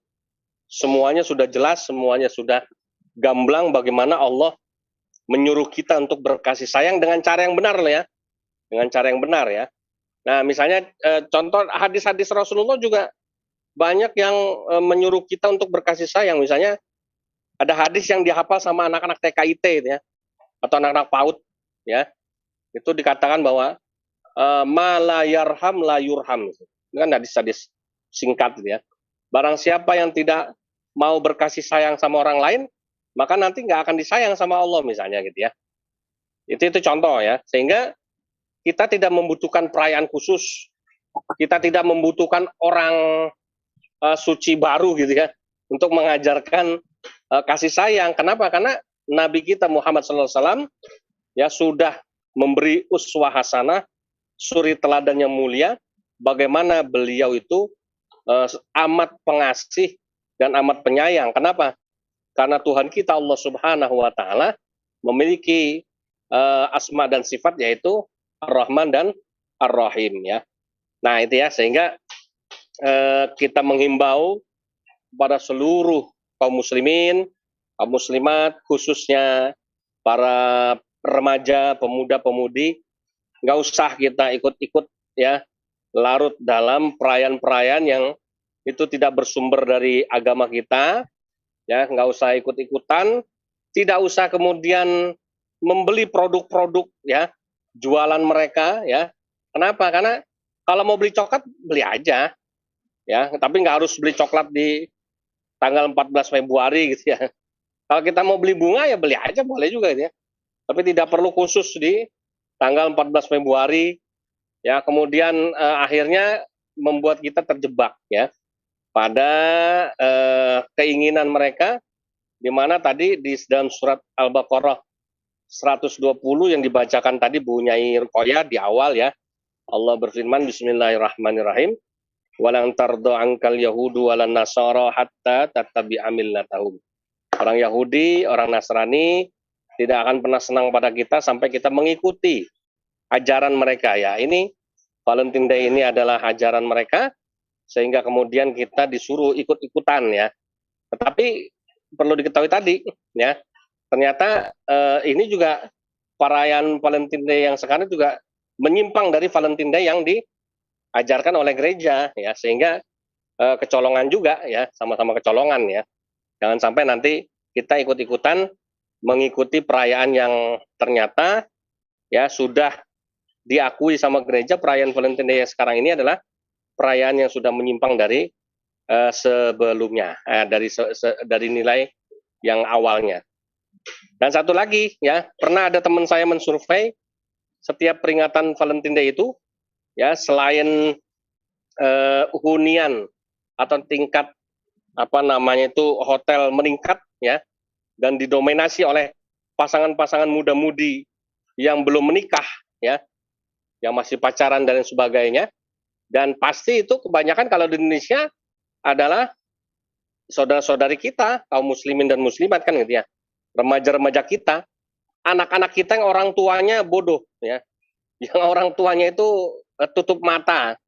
Speaker 4: semuanya sudah jelas, semuanya sudah gamblang bagaimana Allah menyuruh kita untuk berkasih sayang dengan cara yang benar ya, dengan cara yang benar ya. Nah misalnya contoh hadis-hadis Rasulullah juga banyak yang menyuruh kita untuk berkasih sayang. Misalnya ada hadis yang dihafal sama anak-anak TKIT ya, atau anak-anak PAUD ya, itu dikatakan bahwa ma la yarham la yurham. Ini kan hadis-hadis singkat gitu ya. Barang siapa yang tidak mau berkasih sayang sama orang lain, maka nanti nggak akan disayang sama Allah misalnya gitu ya. Itu contoh ya. Sehingga kita tidak membutuhkan perayaan khusus, kita tidak membutuhkan orang suci baru gitu ya untuk mengajarkan kasih sayang. Kenapa? Karena Nabi kita Muhammad SAW ya sudah memberi uswah hasanah, suri teladan yang mulia, bagaimana beliau itu amat pengasih dan amat penyayang. Kenapa? Karena Tuhan kita Allah Subhanahu wa Ta'ala memiliki asma dan sifat yaitu Ar-Rahman dan Ar-Rahim ya. Nah itu ya, sehingga kita menghimbau pada seluruh kaum muslimin, kaum muslimat, khususnya para remaja, pemuda-pemudi, nggak usah kita ikut-ikut ya, larut dalam perayaan-perayaan yang itu tidak bersumber dari agama kita, ya nggak usah ikut-ikutan, tidak usah kemudian membeli produk-produk ya, jualan mereka ya. Kenapa? Karena kalau mau beli coklat beli aja ya, tapi nggak harus beli coklat di tanggal 14 Februari gitu ya. Kalau kita mau beli bunga ya beli aja boleh juga gitu ya. Tapi tidak perlu khusus di tanggal 14 Februari, ya. Kemudian akhirnya membuat kita terjebak, ya, pada keinginan mereka, di mana tadi di dalam surat Al-Baqarah 120 yang dibacakan tadi Bu Nyai Ruqayyah di awal, ya, Allah berfirman, Bismillahirrahmanirrahim, walang tardo angkal yahudu walan nasara hatta tattabi'a millatahum. Orang Yahudi, orang Nasrani tidak akan pernah senang pada kita sampai kita mengikuti ajaran mereka, ya. Ini Valentine Day ini adalah ajaran mereka, sehingga kemudian kita disuruh ikut-ikutan, ya. Tetapi perlu diketahui tadi, ya, ternyata ini juga perayaan Valentine Day yang sekarang juga menyimpang dari Valentine Day yang diajarkan oleh gereja, ya, sehingga kecolongan juga, ya, sama-sama kecolongan, ya. Jangan sampai nanti kita ikut-ikutan mengikuti perayaan yang ternyata, ya, sudah diakui sama gereja. Perayaan Valentine Day yang sekarang ini adalah perayaan yang sudah menyimpang dari sebelumnya, dari nilai yang awalnya. Dan satu lagi, ya, pernah ada teman saya mensurvei setiap peringatan Valentine Day itu, ya, selain hunian atau tingkat hotel meningkat, ya, dan didominasi oleh pasangan-pasangan muda-mudi yang belum menikah, ya, yang masih pacaran dan sebagainya. Dan pasti itu kebanyakan kalau di Indonesia adalah saudara-saudari kita, kaum muslimin dan muslimat, kan, gitu, ya, remaja-remaja kita, anak-anak kita yang orang tuanya bodoh, ya, yang orang tuanya itu tutup mata,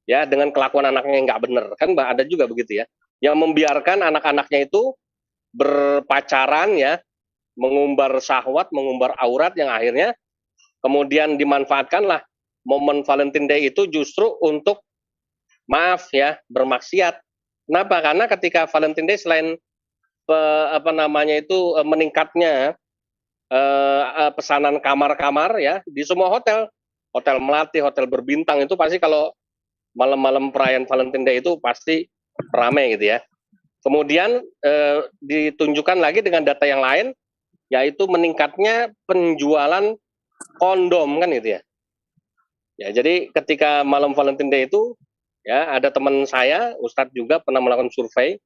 Speaker 4: ya, dengan kelakuan anaknya yang nggak benar, kan, ada juga begitu, ya, yang membiarkan anak-anaknya itu berpacaran, ya, mengumbar syahwat, mengumbar aurat, yang akhirnya kemudian dimanfaatkanlah momen Valentine Day itu justru untuk, maaf, ya, bermaksiat. Kenapa? Karena ketika Valentine Day selain meningkatnya pesanan kamar-kamar, ya, di semua hotel, hotel melati, hotel berbintang itu pasti kalau malam-malam perayaan Valentine Day itu pasti ramai, gitu, ya. Kemudian ditunjukkan lagi dengan data yang lain, yaitu meningkatnya penjualan kondom, kan, gitu, ya. Ya, jadi ketika malam Valentine Day itu, ya, ada teman saya, Ustadz juga pernah melakukan survei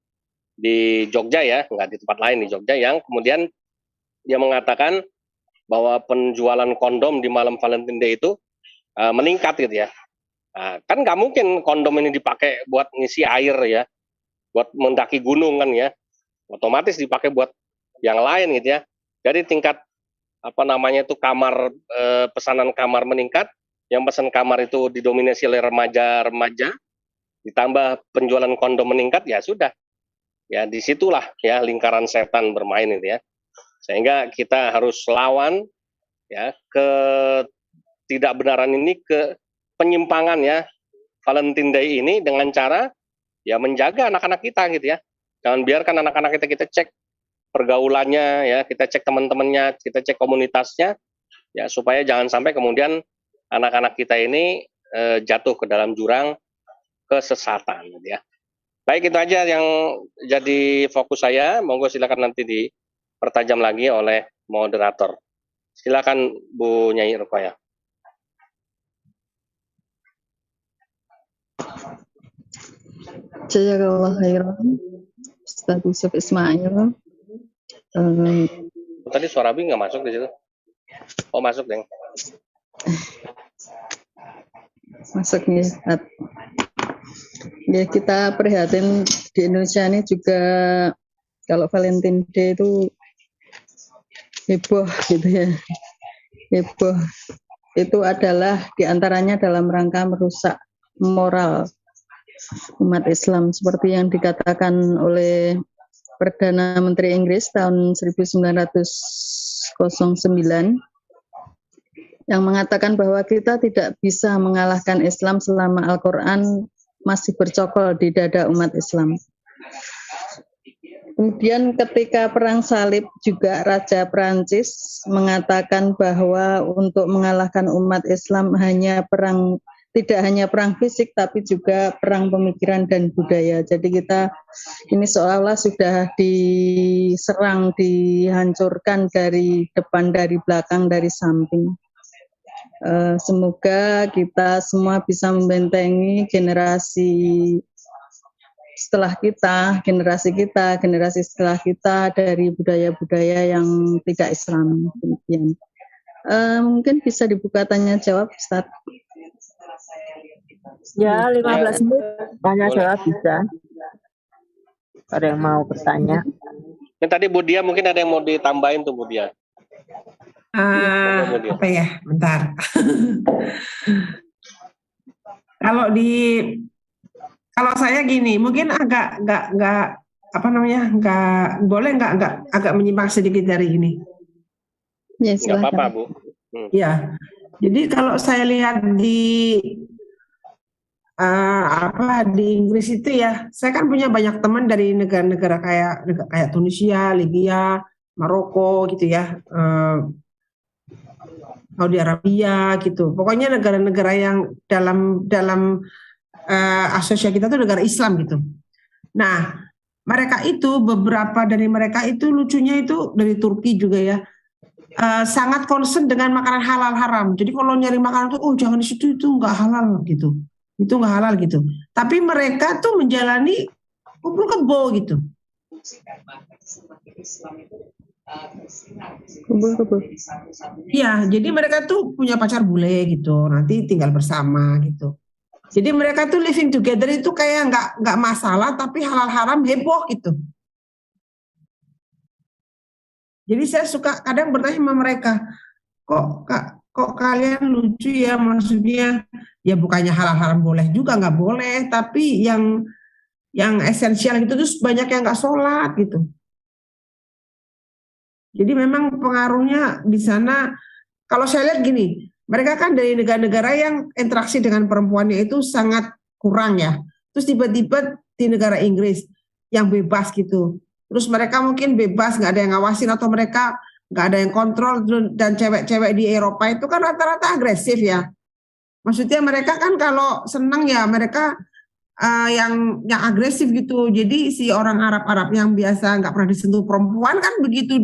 Speaker 4: di Jogja, ya, nggak di tempat lain, di Jogja, yang kemudian dia mengatakan bahwa penjualan kondom di malam Valentine Day itu meningkat, gitu, ya. Nah, kan nggak mungkin kondom ini dipakai buat ngisi air, ya, buat mendaki gunung, kan, ya, otomatis dipakai buat yang lain, gitu, ya. Jadi tingkat kamar, pesanan kamar meningkat, yang pesan kamar itu didominasi oleh remaja-remaja, ditambah penjualan kondom meningkat, ya sudah, ya, disitulah, ya, lingkaran setan bermain, itu, ya. Sehingga kita harus lawan, ya, ketidakbenaran ini, ke penyimpangan, ya, Valentine Day ini dengan cara, ya, menjaga anak-anak kita, gitu, ya. Jangan biarkan anak-anak kita cek pergaulannya, ya, kita cek teman-temannya, kita cek komunitasnya, ya, supaya jangan sampai kemudian anak-anak kita ini jatuh ke dalam jurang kesesatan, gitu, ya. Baik, itu aja yang jadi fokus saya. Monggo silakan nanti dipertajam lagi oleh moderator. Silakan Bu Nyai Ruqayyah.
Speaker 1: Jazakallah khairan, Ustaz Yusuf Ismail.
Speaker 4: Tadi suara Bi nggak masuk di situ. Oh, masuk, Deng.
Speaker 1: Masuk nih, Ustaz. Ya, kita prihatin di Indonesia ini juga kalau Valentine Day itu heboh, gitu, ya. Heboh itu adalah diantaranya dalam rangka merusak moral umat Islam, seperti yang dikatakan oleh Perdana Menteri Inggris tahun 1909 yang mengatakan bahwa kita tidak bisa mengalahkan Islam selama Al-Quran masih bercokol di dada umat Islam. Kemudian ketika Perang Salib juga Raja Prancis mengatakan bahwa untuk mengalahkan umat Islam tidak hanya perang fisik tapi juga perang pemikiran dan budaya. Jadi kita ini seolah-olah sudah diserang, dihancurkan dari depan, dari belakang, dari samping. Semoga kita semua bisa membentengi generasi setelah kita, generasi setelah kita dari budaya-budaya yang tidak Islam. Demikian. Mungkin bisa dibuka tanya jawab, Ustaz.
Speaker 2: Ya, 15 menit tanya jawab bisa. Ada yang mau bertanya?
Speaker 4: Ini tadi Bu Dia mungkin ada yang mau ditambahin tuh Bu Dia.
Speaker 3: Apa ya? Bentar. Kalau saya gini, mungkin agak nggak apa namanya, agak menyimpang sedikit dari ini.
Speaker 1: Ya,
Speaker 4: nggak apa-apa Bu.
Speaker 3: Ya, jadi kalau saya lihat di di Inggris itu ya, saya kan punya banyak teman dari negara-negara kayak Tunisia, Libya, Maroko gitu ya. Saudi Arabia gitu, pokoknya negara-negara yang dalam asosiasi kita tuh negara Islam gitu. Nah, beberapa dari mereka itu lucunya itu dari Turki juga ya, sangat concern dengan makanan halal haram. Jadi kalau nyari makanan tuh, jangan di situ, itu nggak halal gitu, itu nggak halal gitu. Tapi mereka tuh menjalani kumpul kebo gitu. Iya, jadi mereka tuh punya pacar bule gitu, nanti tinggal bersama gitu. Jadi mereka tuh living together itu kayak nggak masalah, tapi halal haram heboh gitu. Jadi saya suka kadang bertanya sama mereka, kok kalian lucu ya, maksudnya ya bukannya halal haram boleh juga, nggak boleh, tapi yang esensial gitu terus banyak yang nggak sholat gitu. Jadi memang pengaruhnya di sana, kalau saya lihat gini, mereka kan dari negara-negara yang interaksi dengan perempuannya itu sangat kurang ya. Terus tiba-tiba di negara Inggris yang bebas gitu. Terus mereka mungkin bebas, nggak ada yang ngawasin atau mereka nggak ada yang kontrol. Dan cewek-cewek di Eropa itu kan rata-rata agresif ya. Maksudnya mereka kan kalau senang ya mereka yang agresif gitu. Jadi si orang Arab yang biasa nggak pernah disentuh perempuan kan begitu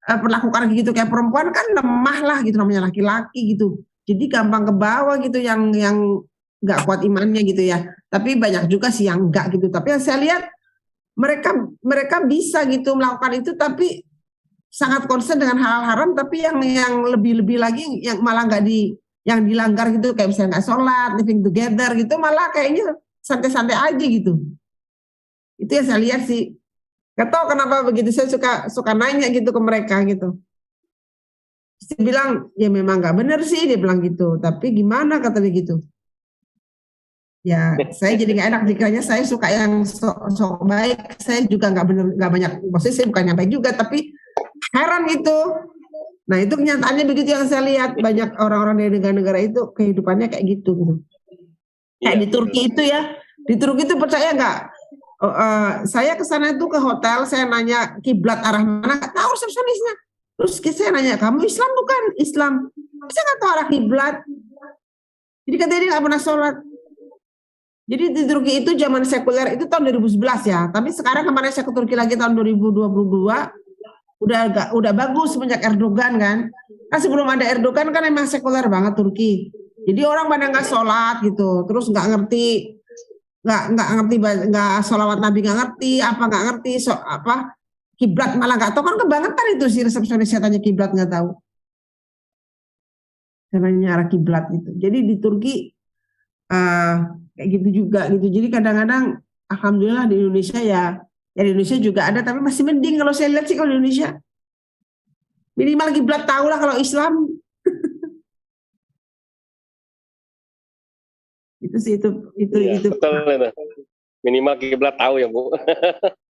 Speaker 3: perlakukan gitu kayak perempuan kan lemah lah gitu, namanya laki-laki gitu. Jadi gampang ke bawah gitu yang nggak kuat imannya gitu ya. Tapi banyak juga sih yang enggak gitu. Tapi yang saya lihat mereka bisa gitu melakukan itu, tapi sangat concern dengan hal haram. Tapi yang lebih lagi yang malah nggak yang dilanggar gitu, kayak misalnya nggak sholat, living together gitu, malah kayaknya santai-santai aja gitu. Itu yang saya lihat sih. Gak tahu kenapa begitu, saya suka nanya gitu ke mereka gitu. Dia bilang, ya memang gak benar sih, dia bilang gitu. Tapi gimana kata dia gitu. Ya saya jadi gak enak pikirannya, saya suka yang sok baik. Saya juga gak banyak, maksudnya saya bukan nyampe juga, tapi heran gitu. Nah itu kenyataannya begitu yang saya lihat. Banyak orang-orang dari negara-negara itu kehidupannya kayak gitu. Kayak di Turki itu ya, di Turki itu percaya gak? Saya ke sana itu ke hotel, saya nanya kiblat arah mana, nggak tahu resepsionisnya. Terus saya nanya, kamu Islam bukan? Islam. Saya nggak tahu arah kiblat. Jadi katanya dia nggak pernah sholat. Jadi di Turki itu zaman sekuler itu tahun 2011 ya. Tapi sekarang kemarin saya ke Turki lagi tahun 2022, udah bagus semenjak Erdogan kan. Kan sebelum ada Erdogan kan emang sekuler banget Turki. Jadi orang pada nggak sholat gitu, terus nggak ngerti sholawat Nabi, nggak ngerti kiblat malah nggak tahu, kan kebangetan itu si resepsionis tanya kiblat nggak tahu, caranya arah kiblat gitu. Jadi di Turki kayak gitu juga gitu. Jadi kadang-kadang alhamdulillah di Indonesia ya di Indonesia juga ada, tapi masih mending kalau saya lihat sih kalau di Indonesia minimal kiblat tahu lah. Kalau Islam itu sih itu
Speaker 4: betul, minimal kiblat tahu ya Bu.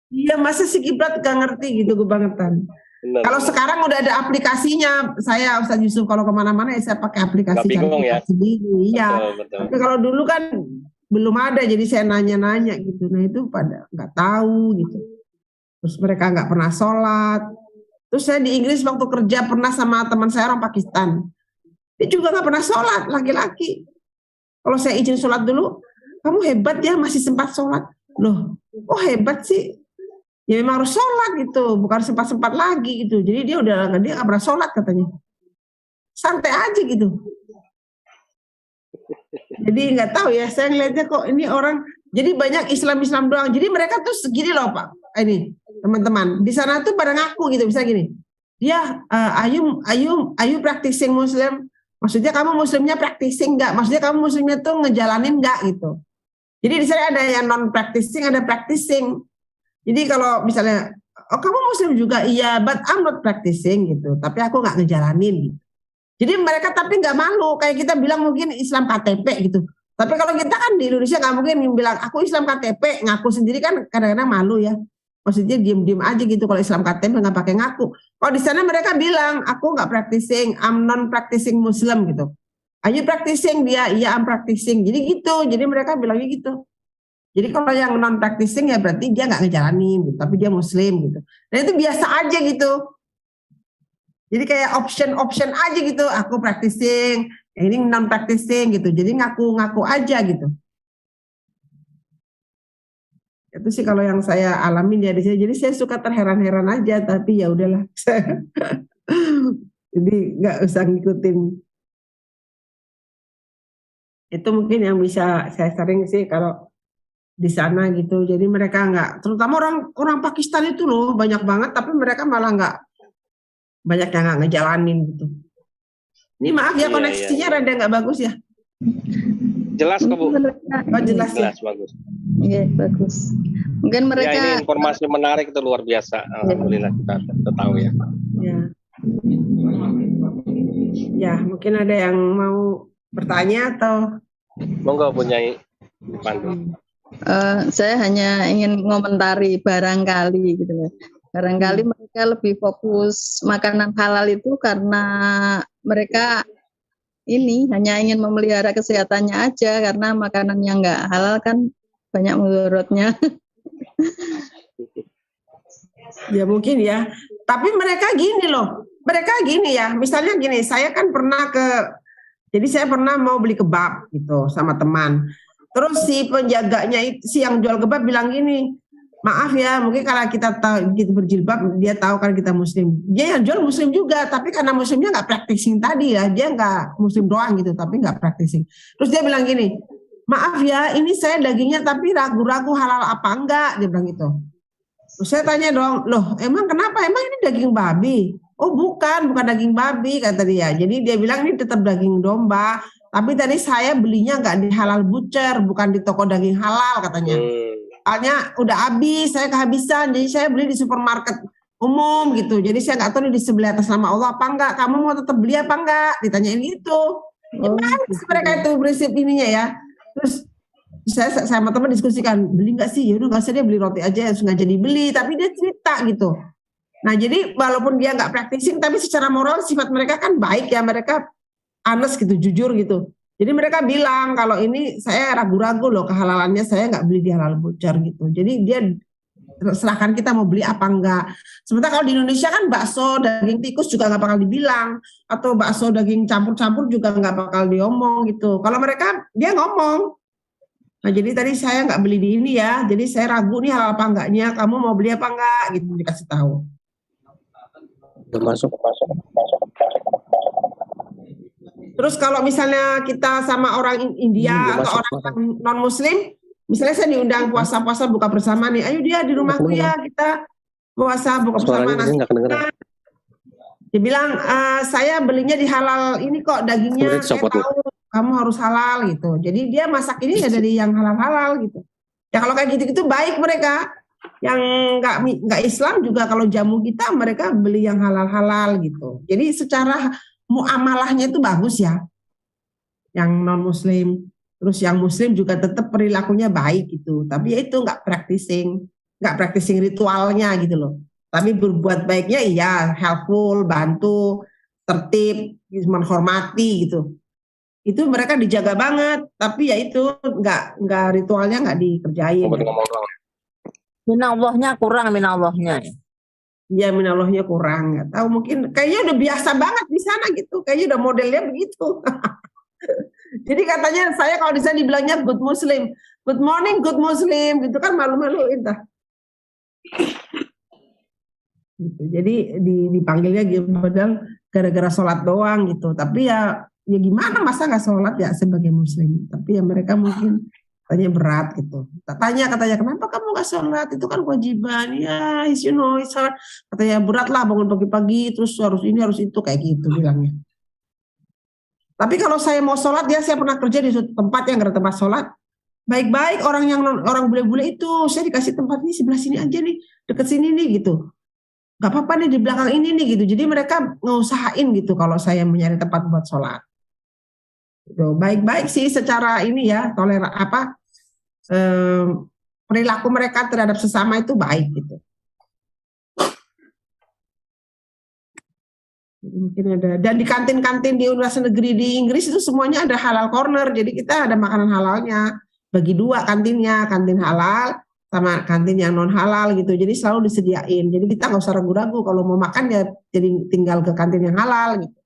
Speaker 3: Iya, masa sih kiblat gak ngerti gitu kebangetan. Kalau sekarang udah ada aplikasinya, saya Ustaz Yusuf kalau kemana-mana ya saya pakai aplikasi
Speaker 4: ya
Speaker 3: sendiri. Iya. Tapi kalau dulu kan belum ada, jadi saya nanya-nanya gitu. Nah itu pada nggak tahu gitu. Terus mereka nggak pernah sholat. Terus saya di Inggris waktu kerja pernah sama teman saya orang Pakistan. Dia juga nggak pernah sholat, laki-laki. Kalau saya izin sholat dulu, kamu hebat ya masih sempat sholat. Loh, hebat sih. ya memang harus sholat gitu, bukan sempat-sempat lagi gitu. Jadi dia nggak pernah sholat katanya, santai aja gitu. Jadi nggak tahu ya, saya ngeliatnya kok ini orang, jadi banyak Islam doang. Jadi mereka tuh segini loh Pak, ini teman-teman di sana tuh pada ngaku gitu, bisa gini, dia ayu practicing Muslim, maksudnya kamu Muslimnya practicing nggak? Maksudnya kamu Muslimnya tuh ngejalanin nggak gitu? Jadi di sana ada yang non practicing, ada practicing. Jadi kalau misalnya, oh kamu Muslim juga, iya, but I'm not practicing gitu, tapi aku nggak ngejalanin gitu. Jadi mereka tapi nggak malu, kayak kita bilang mungkin Islam KTP gitu. Tapi kalau kita kan di Indonesia nggak mungkin bilang aku Islam KTP, ngaku sendiri kan kadang-kadang malu ya. Maksudnya diem-diem aja gitu kalau Islam KTP nggak pakai ngaku. Kalau di sana mereka bilang aku nggak practicing, I'm non practicing Muslim gitu. Are you practicing? Dia, iya I'm practicing. Jadi gitu, jadi mereka bilangnya gitu. Jadi kalau yang non practicing ya berarti dia nggak ngejalanin, gitu, tapi dia Muslim gitu. Dan itu biasa aja gitu. Jadi kayak option aja gitu. Aku practicing, ini non practicing gitu. Jadi ngaku aja gitu. Itu sih kalau yang saya alamin ya di sini. Jadi saya suka terheran-heran aja, tapi ya udahlah. Jadi nggak usah ngikutin. Itu mungkin yang bisa saya sering sih kalau di sana gitu. Jadi mereka nggak, terutama orang Pakistan itu loh banyak banget, tapi mereka malah nggak, banyak yang nggak ngejalanin gitu. Ini maaf ya, koneksinya rada nggak bagus ya.
Speaker 4: Jelas kok Bu.
Speaker 3: Oh, jelas ya.
Speaker 4: Bagus.
Speaker 1: Iya, bagus. Mungkin mereka.
Speaker 4: Ya, ini informasi menarik itu luar biasa. Alhamdulillah kita tahu ya.
Speaker 3: Ya, mungkin ada yang mau bertanya atau?
Speaker 4: Monggo punya Pandu.
Speaker 1: Saya hanya ingin ngomentari barangkali gitu ya. Barangkali mereka lebih fokus makanan halal itu karena mereka ini hanya ingin memelihara kesehatannya aja, karena makanan yang nggak halal kan banyak mudaratnya.
Speaker 3: Ya mungkin ya. Tapi mereka gini loh. Mereka gini ya. Misalnya gini, saya kan pernah jadi saya pernah mau beli kebab gitu sama teman. Terus si penjaganya, si yang jual kebab bilang gini, maaf ya, mungkin kalau kita tahu gitu berjilbab, dia tahu kan kita Muslim. Dia yang jual Muslim juga, tapi karena Muslimnya nggak practicing tadi ya, dia nggak Muslim doang gitu, tapi nggak practicing. Terus dia bilang gini, maaf ya, ini saya dagingnya tapi ragu-ragu halal apa enggak, dia bilang gitu. Terus saya tanya dong, loh emang kenapa? Emang ini daging babi? Oh bukan daging babi kata dia. Jadi dia bilang ini tetap daging domba. Tapi tadi saya belinya nggak di halal butcher, bukan di toko daging halal katanya. Soalnya udah habis, saya kehabisan, jadi saya beli di supermarket umum gitu. Jadi saya nggak tahu di sebelah atas nama Allah apa enggak. Kamu mau tetap beli apa enggak? Ditanyain gitu. Mereka itu prinsip ininya ya. Terus saya sama teman diskusikan, beli nggak sih? Yaudah nggak usah, dia beli roti aja, nggak jadi beli. Tapi dia cerita gitu. Nah jadi walaupun dia nggak practicing, tapi secara moral sifat mereka kan baik ya, mereka honest gitu, jujur gitu. Jadi mereka bilang kalau ini saya ragu-ragu loh kehalalannya, saya nggak beli di halal butcher gitu. Jadi dia serahkan kita mau beli apa enggak. Sementara kalau di Indonesia kan bakso daging tikus juga nggak bakal dibilang, atau bakso daging campur-campur juga nggak bakal diomong gitu. Kalau mereka dia ngomong. Nah jadi tadi saya nggak beli di ini ya, jadi saya ragu nih halal apa enggaknya. Kamu mau beli apa enggak? Gitu dikasih tahu.
Speaker 4: Masuk.
Speaker 3: Terus kalau misalnya kita sama orang India atau orang non Muslim, misalnya saya diundang puasa-puasa buka bersama nih, ayo dia di rumahku ya kita puasa buka bersama nasi. Dia bilang saya belinya di halal ini kok dagingnya, saya tahu kamu harus halal gitu. Jadi dia masak ini ya dari yang halal-halal gitu. Ya kalau kayak gitu-gitu baik mereka. Yang nggak Islam juga kalau jamu kita mereka beli yang halal-halal gitu. Jadi secara muamalahnya itu bagus ya, yang non Muslim. Terus yang Muslim juga tetap perilakunya baik gitu. Tapi ya itu nggak practicing ritualnya gitu loh. Tapi berbuat baiknya iya, helpful, bantu, tertib, menghormati gitu. Itu mereka dijaga banget. Tapi ya itu nggak ritualnya nggak dikerjain.
Speaker 2: Minallahnya kurang, minallahnya.
Speaker 3: Iya, minallahnya kurang. Nggak tahu, mungkin kayaknya udah biasa banget di sana gitu. Kayaknya udah modelnya begitu. Jadi katanya saya kalau di sana dibilangnya good Muslim. Good morning good Muslim gitu kan, malu-maluin dah. gitu. Jadi dipanggilnya padahal gara-gara sholat doang gitu. Tapi ya gimana, masa nggak sholat ya sebagai muslim. Tapi ya mereka mungkin tanya berat gitu. Katanya kenapa kamu nggak sholat, itu kan kewajiban. Ya sholat. Katanya berat lah bangun pagi-pagi terus harus ini harus itu kayak gitu bilangnya. Tapi kalau saya mau sholat, saya pernah kerja di suatu tempat yang nggak ada tempat sholat. Baik-baik orang bule-bule itu, saya dikasih tempat ini sebelah sini aja nih, deket sini nih gitu. Gak apa-apa nih di belakang ini nih gitu. Jadi mereka ngusahain gitu kalau saya mencari tempat buat sholat. Gitu. Baik-baik sih secara ini ya, perilaku mereka terhadap sesama itu baik gitu. Mungkin ada, dan di kantin-kantin di universitas negeri di Inggris itu semuanya ada halal corner. Jadi kita ada makanan halalnya. Bagi dua kantinnya, kantin halal sama kantin yang non halal gitu. Jadi selalu disediain. Jadi kita nggak usah ragu-ragu kalau mau makan ya jadi tinggal ke kantin yang halal gitu.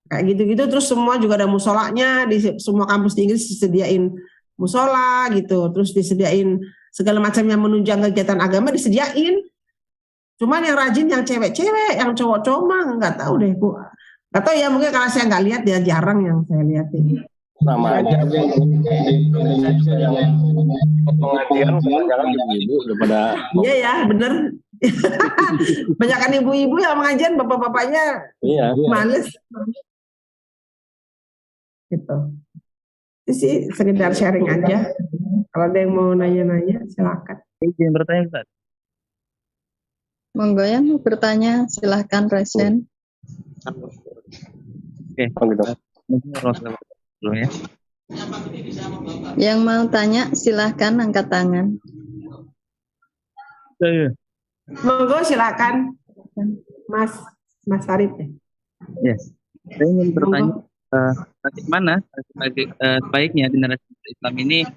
Speaker 3: Kayak gitu-gitu. Terus semua juga ada musolanya di semua kampus di Inggris disediain musola gitu. Terus disediain segala macam yang menunjang kegiatan agama disediain. Cuman yang rajin yang cewek-cewek, yang cowok-cowok mah nggak tahu deh, Bu. Nggak tahu ya, mungkin karena saya nggak lihat ya, jarang yang saya lihat ini.
Speaker 4: Sama aja di Indonesia juga yang pengajian jangan ibu-ibu daripada.
Speaker 3: Iya ya, bener. Banyakan ibu-ibu yang mengajian, bapak-bapaknya males. Gitu. Itu sih sekedar sharing aja. Kalau ada yang mau nanya-nanya, silakan.
Speaker 5: Izin bertanya, Ustaz.
Speaker 1: Monggo yang mau bertanya, silahkan Resen.
Speaker 5: Oke, gitu. Ya.
Speaker 1: Yang mau tanya, silahkan angkat tangan.
Speaker 5: Ya.
Speaker 3: Monggo silakan, Mas Arif.
Speaker 5: Yes. Saya ingin bertanya, bagaimana sebaiknya generasi Islam ini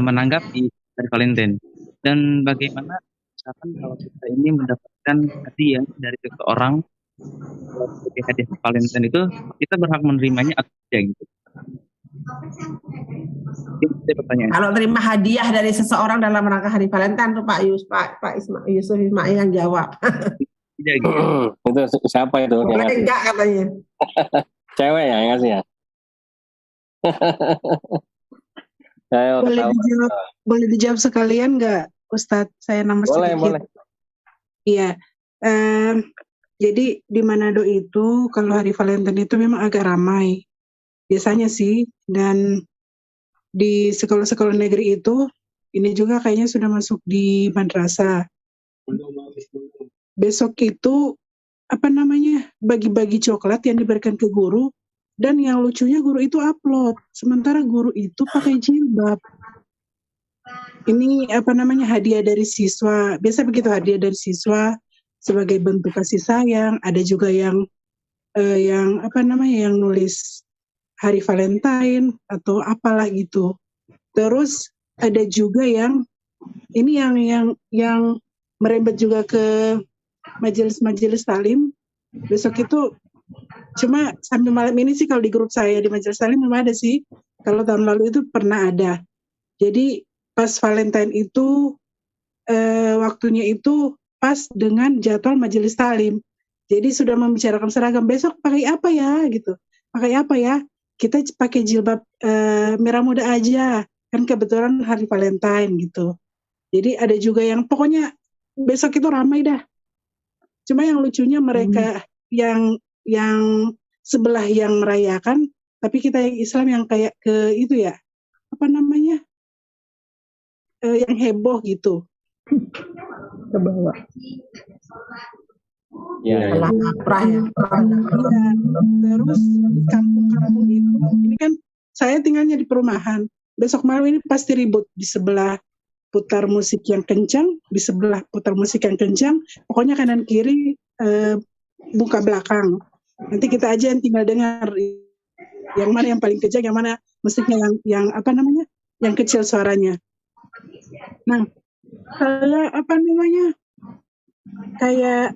Speaker 5: menanggapi hari Valentine, dan bagaimana misalkan kalau kita ini mendapatkan hadiah dari seseorang sebagai hadiah Valentine itu, kita berhak menerimanya atau tidak gitu?
Speaker 3: Kalau terima hadiah dari seseorang dalam rangka hari Valentine tuh Pak Yusuf Ismail yang jawab.
Speaker 5: Tidak gitu.
Speaker 4: Itu siapa itu?
Speaker 3: Enggak katanya.
Speaker 4: Cewek ya yang ngasih ya?
Speaker 6: Boleh dijawab sekalian nggak, Ustadz? Saya nambah sedikit.
Speaker 4: Boleh.
Speaker 6: Iya. Jadi di Manado itu kalau hari Valentine itu memang agak ramai. Biasanya sih, dan di sekolah-sekolah negeri itu ini juga kayaknya sudah masuk di madrasah. Besok itu bagi-bagi coklat yang diberikan ke guru, dan yang lucunya guru itu upload, sementara guru itu pakai jilbab. Ini hadiah dari siswa, biasa begitu, hadiah dari siswa sebagai bentuk kasih sayang. Ada juga yang nulis hari Valentine atau apalah gitu. Terus ada juga yang ini yang merembet juga ke majelis taklim. Besok itu cuma sampai malam ini sih kalau di grup saya di majelis taklim memang ada sih. Kalau tahun lalu itu pernah ada. Jadi pas Valentine itu waktunya itu pas dengan jadwal majelis taklim. Jadi sudah membicarakan seragam, besok pakai apa ya gitu. Pakai apa ya? Kita pakai jilbab merah muda aja, kan kebetulan hari Valentine gitu. Jadi ada juga yang pokoknya besok itu ramai dah. Cuma yang lucunya mereka yang sebelah yang merayakan, tapi kita yang Islam yang kayak ke itu ya, yang heboh gitu.
Speaker 3: Ke bawah.
Speaker 4: Ya.
Speaker 6: Terus di kampung-kampung itu, ini kan saya tinggalnya di perumahan. Besok malam ini pasti ribut, di sebelah putar musik yang kencang, di sebelah putar musik yang kencang, pokoknya kanan kiri buka belakang. Nanti kita aja yang tinggal dengar yang mana yang paling kencang, yang mana musiknya yang kecil suaranya. Nah, kayak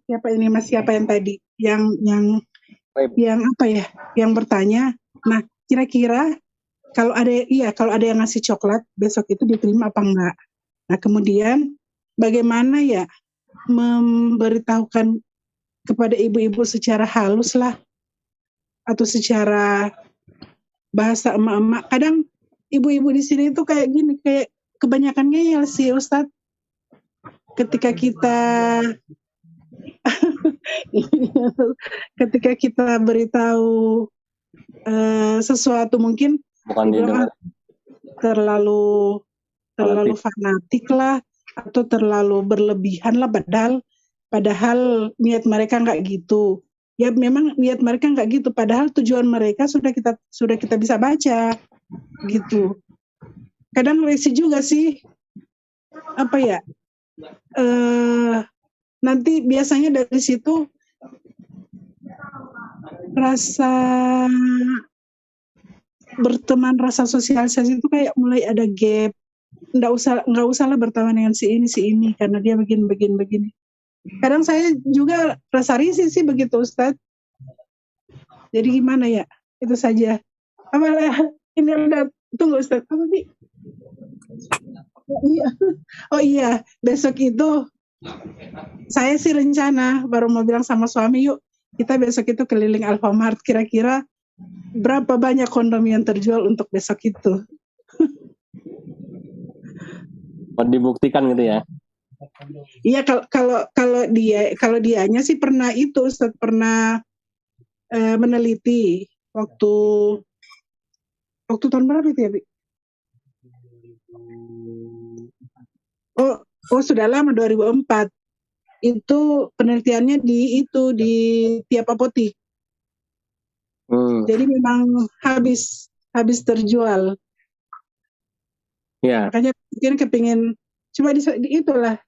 Speaker 6: siapa ini Mas, siapa yang tadi yang bertanya. Nah, kira-kira kalau ada yang ngasih coklat besok itu diterima apa enggak? Nah, kemudian bagaimana ya memberitahukan kepada ibu-ibu secara halus lah, atau secara bahasa emak-emak. Kadang ibu-ibu di sini tuh kayak gini, kayak kebanyakan ngeyel sih Ustadz. Ketika kita beritahu sesuatu mungkin
Speaker 4: Bukan didengar.
Speaker 6: terlalu fanatik lah, atau terlalu berlebihan lah, padahal niat mereka nggak gitu. Ya memang niat mereka nggak gitu, padahal tujuan mereka sudah kita bisa baca gitu. Kadang resi juga sih, apa ya, nanti biasanya dari situ rasa berteman, rasa sosialisasi itu kayak mulai ada gap. Nggak usah lah berteman dengan si ini karena dia begini. Kadang saya juga rasa risih sih begitu Ustadz. Jadi gimana ya? Itu saja. Ini udah, tunggu Ustadz. Apa sih? Oh iya, besok itu saya sih rencana baru mau bilang sama suami, yuk kita besok itu keliling Alfamart, kira-kira berapa banyak kondom yang terjual untuk besok itu.
Speaker 4: Dibuktikan gitu ya.
Speaker 6: Iya, kalau dianya sih pernah itu, Ustaz, pernah meneliti waktu tahun berapa itu ya, Bi? Oh sudah lama, 2004. Itu penelitiannya di tiap apotik. Jadi memang habis terjual.
Speaker 4: Ya.
Speaker 6: Makanya mungkin kepingin cuma di itulah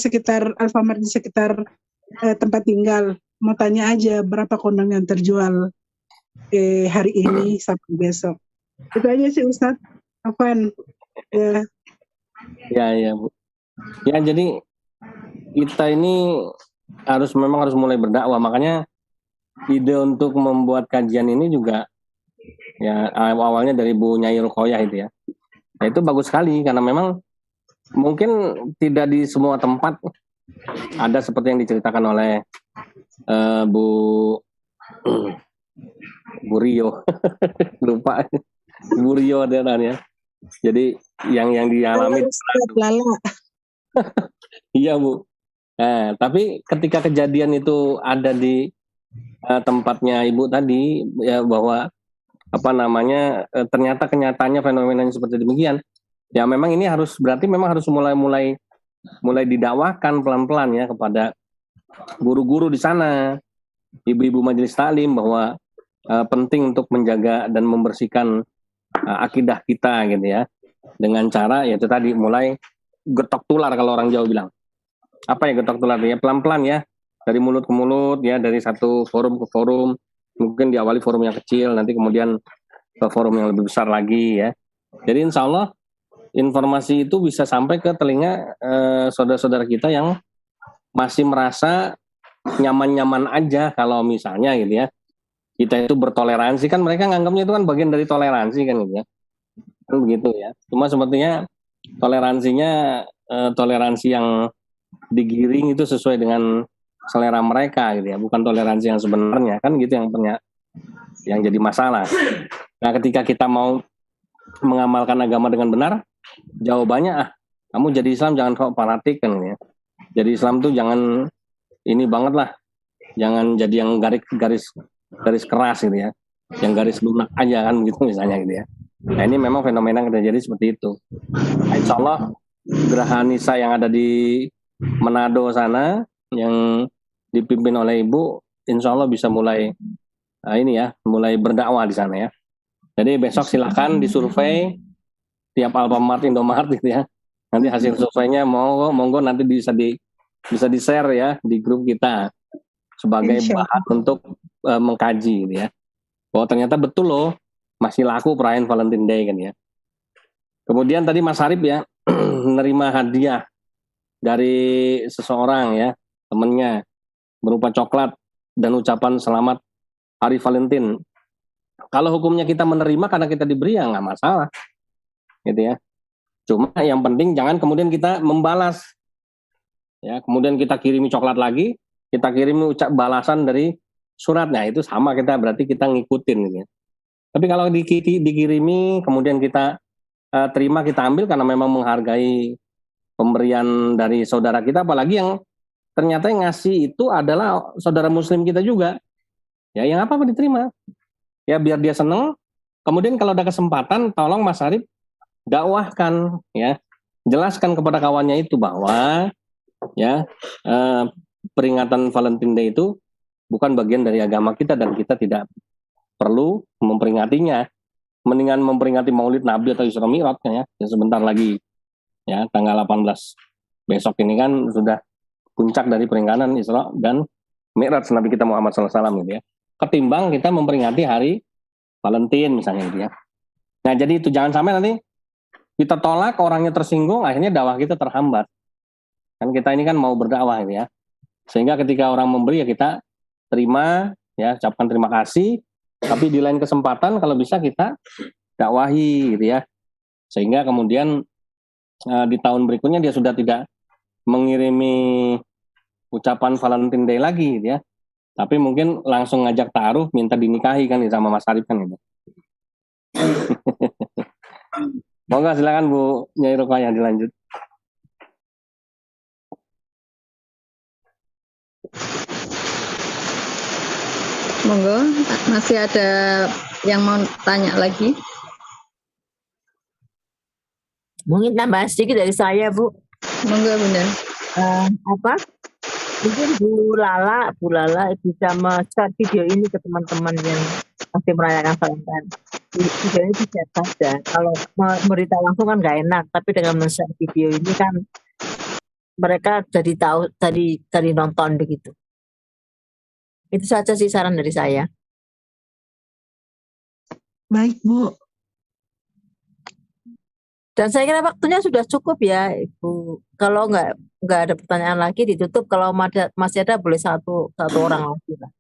Speaker 6: sekitar Alfamart, di sekitar tempat tinggal. Mau tanya aja berapa kondom yang terjual hari ini sampai besok. Itu aja sih Ustadz. Afwan.
Speaker 4: Ya Bu. Ya, jadi kita ini memang harus mulai berdakwah. Makanya ide untuk membuat kajian ini juga ya awalnya dari Bu Nyai Ruqayyah itu ya. Nah, itu bagus sekali karena memang mungkin tidak di semua tempat ada seperti yang diceritakan oleh Bu Rio. Lupa Bu Rio dan ya. Jadi yang dialami iya Bu. Nah, tapi ketika kejadian itu ada di tempatnya Ibu tadi ya, bahwa ternyata kenyataannya fenomenanya seperti demikian. Ya memang ini berarti memang harus mulai didakwakan pelan-pelan ya kepada guru-guru di sana, ibu-ibu majelis taklim, bahwa penting untuk menjaga dan membersihkan akidah kita gitu ya. Dengan cara yaitu tadi mulai getok tular kalau orang Jawa bilang. Apa ya getok tular ya, pelan-pelan ya, dari mulut ke mulut ya, dari satu forum ke forum. Mungkin diawali forum yang kecil, nanti kemudian ke forum yang lebih besar lagi ya. Jadi insya Allah informasi itu bisa sampai ke telinga saudara-saudara kita yang masih merasa nyaman-nyaman aja kalau misalnya gitu ya, kita itu bertoleransi. Kan mereka nganggapnya itu kan bagian dari toleransi kan gitu ya. Kan begitu ya. Cuma sepertinya toleransinya toleransi yang digiring itu sesuai dengan selera mereka gitu ya, bukan toleransi yang sebenarnya, kan gitu yang jadi masalah. Nah, ketika kita mau mengamalkan agama dengan benar, jawabannya kamu jadi Islam jangan kok fanatik kan ya. Jadi Islam tuh jangan ini banget lah, jangan jadi yang garis keras gitu ya, yang garis lunak aja kan gitu misalnya gitu ya. Nah, ini memang fenomena yang terjadi seperti itu. Nah, insya Allah Geraha Nisa yang ada di Manado sana yang dipimpin oleh Ibu, insya Allah bisa mulai mulai berdakwah di sana ya. Jadi besok silakan disurvei tiap Alfamart, Indomaret gitu ya. Nanti hasil surveinya monggo nanti bisa di share ya di grup kita sebagai bahan untuk mengkaji gitu ya. Bahwa ternyata betul loh masih laku perayaan Valentine Day kan ya. Kemudian tadi Mas Arif ya menerima hadiah dari seseorang ya, temennya, berupa coklat dan ucapan selamat Hari Valentine. Kalau hukumnya kita menerima karena kita diberi ya nggak masalah, gitu ya. Cuma yang penting jangan kemudian kita membalas
Speaker 7: ya, kemudian kita kirimi coklat lagi, kita kirimi balasan dari suratnya, itu sama, kita berarti kita ngikutin gitu ya. Tapi kalau dikirimi kemudian kita terima, kita ambil karena memang menghargai pemberian dari saudara kita, apalagi yang ternyata yang ngasih itu adalah saudara muslim kita juga, ya, yang apa-apa diterima, ya, biar dia seneng. Kemudian kalau ada kesempatan, tolong Mas Arif dakwahkan, ya, jelaskan kepada kawannya itu bahwa, ya, peringatan Valentine Day itu bukan bagian dari agama kita dan kita tidak perlu memperingatinya. Mendingan memperingati Maulid Nabi atau Isra Mi'raj, ya, yang sebentar lagi, ya, tanggal 18 besok ini kan sudah puncak dari peringatan Isra dan Mi'raj Nabi kita Muhammad SAW gitu ya. Ketimbang kita memperingati hari Valentine misalnya gitu ya. Nah, jadi itu jangan sampai nanti kita tolak, orangnya tersinggung, akhirnya dakwah kita terhambat. Kan kita ini kan mau berdakwah gitu ya. Sehingga ketika orang memberi ya kita terima, ya, ucapkan terima kasih, tapi di lain kesempatan kalau bisa kita dakwahi gitu ya. Sehingga kemudian di tahun berikutnya dia sudah tidak mengirimi ucapan Valentine Day lagi gitu ya. Tapi mungkin langsung ngajak taruh, minta dinikahi kan sama Mas Arif kan itu. Monggo silakan Bu Nyai Ruqayyah dilanjut.
Speaker 1: Monggo, masih ada yang mau tanya lagi?
Speaker 2: Mungkin tambah sedikit dari saya, Bu.
Speaker 1: Monggo, Bunda.
Speaker 2: Mungkin Bu Lala bisa share video ini ke teman-teman yang masih merayakan Valentine. Video ini bisa saja. Kalau memberitahu langsung kan nggak enak, tapi dengan men-share video ini kan mereka jadi tahu tadi nonton begitu. Itu saja sih saran dari saya.
Speaker 6: Baik, Bu.
Speaker 2: Dan saya kira waktunya sudah cukup ya, Ibu. Kalau nggak ada pertanyaan lagi ditutup. Kalau masih ada boleh satu orang lagi lah.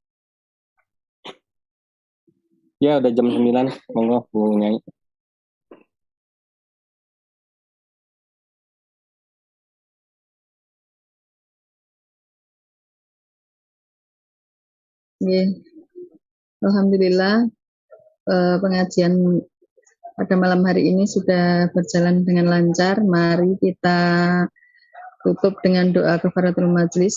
Speaker 7: Ya udah jam 9, monggo Bu Nyai.
Speaker 1: Alhamdulillah pengajian pada malam hari ini sudah berjalan dengan lancar. Mari kita tutup dengan doa kafaratul majlis.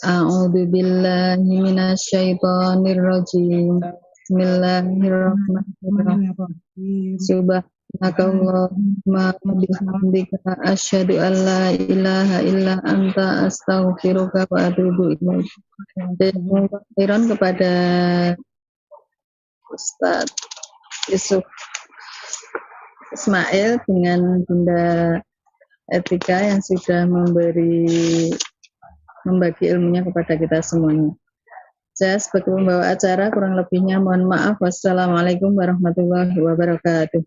Speaker 1: A'udzubillahi minasyaitonirrajim. Bismillahirrahmanirrahim. Subhanakallahumma wa bihamdika asyhadu an la ilaha illa anta astaghfiruka wa atubu ilaik. Khairan kepada Ustaz Yusuf Ismail dengan Bunda Etika yang sudah membagi ilmunya kepada kita semuanya. Saya sebagai pembawa acara kurang lebihnya mohon maaf. Wassalamualaikum warahmatullahi wabarakatuh.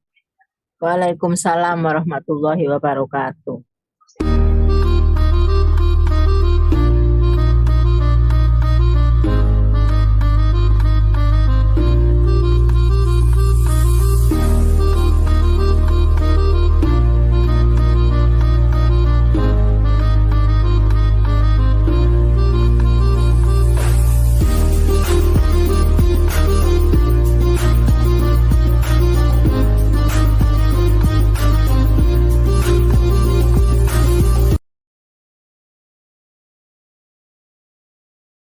Speaker 2: Waalaikumsalam warahmatullahi wabarakatuh.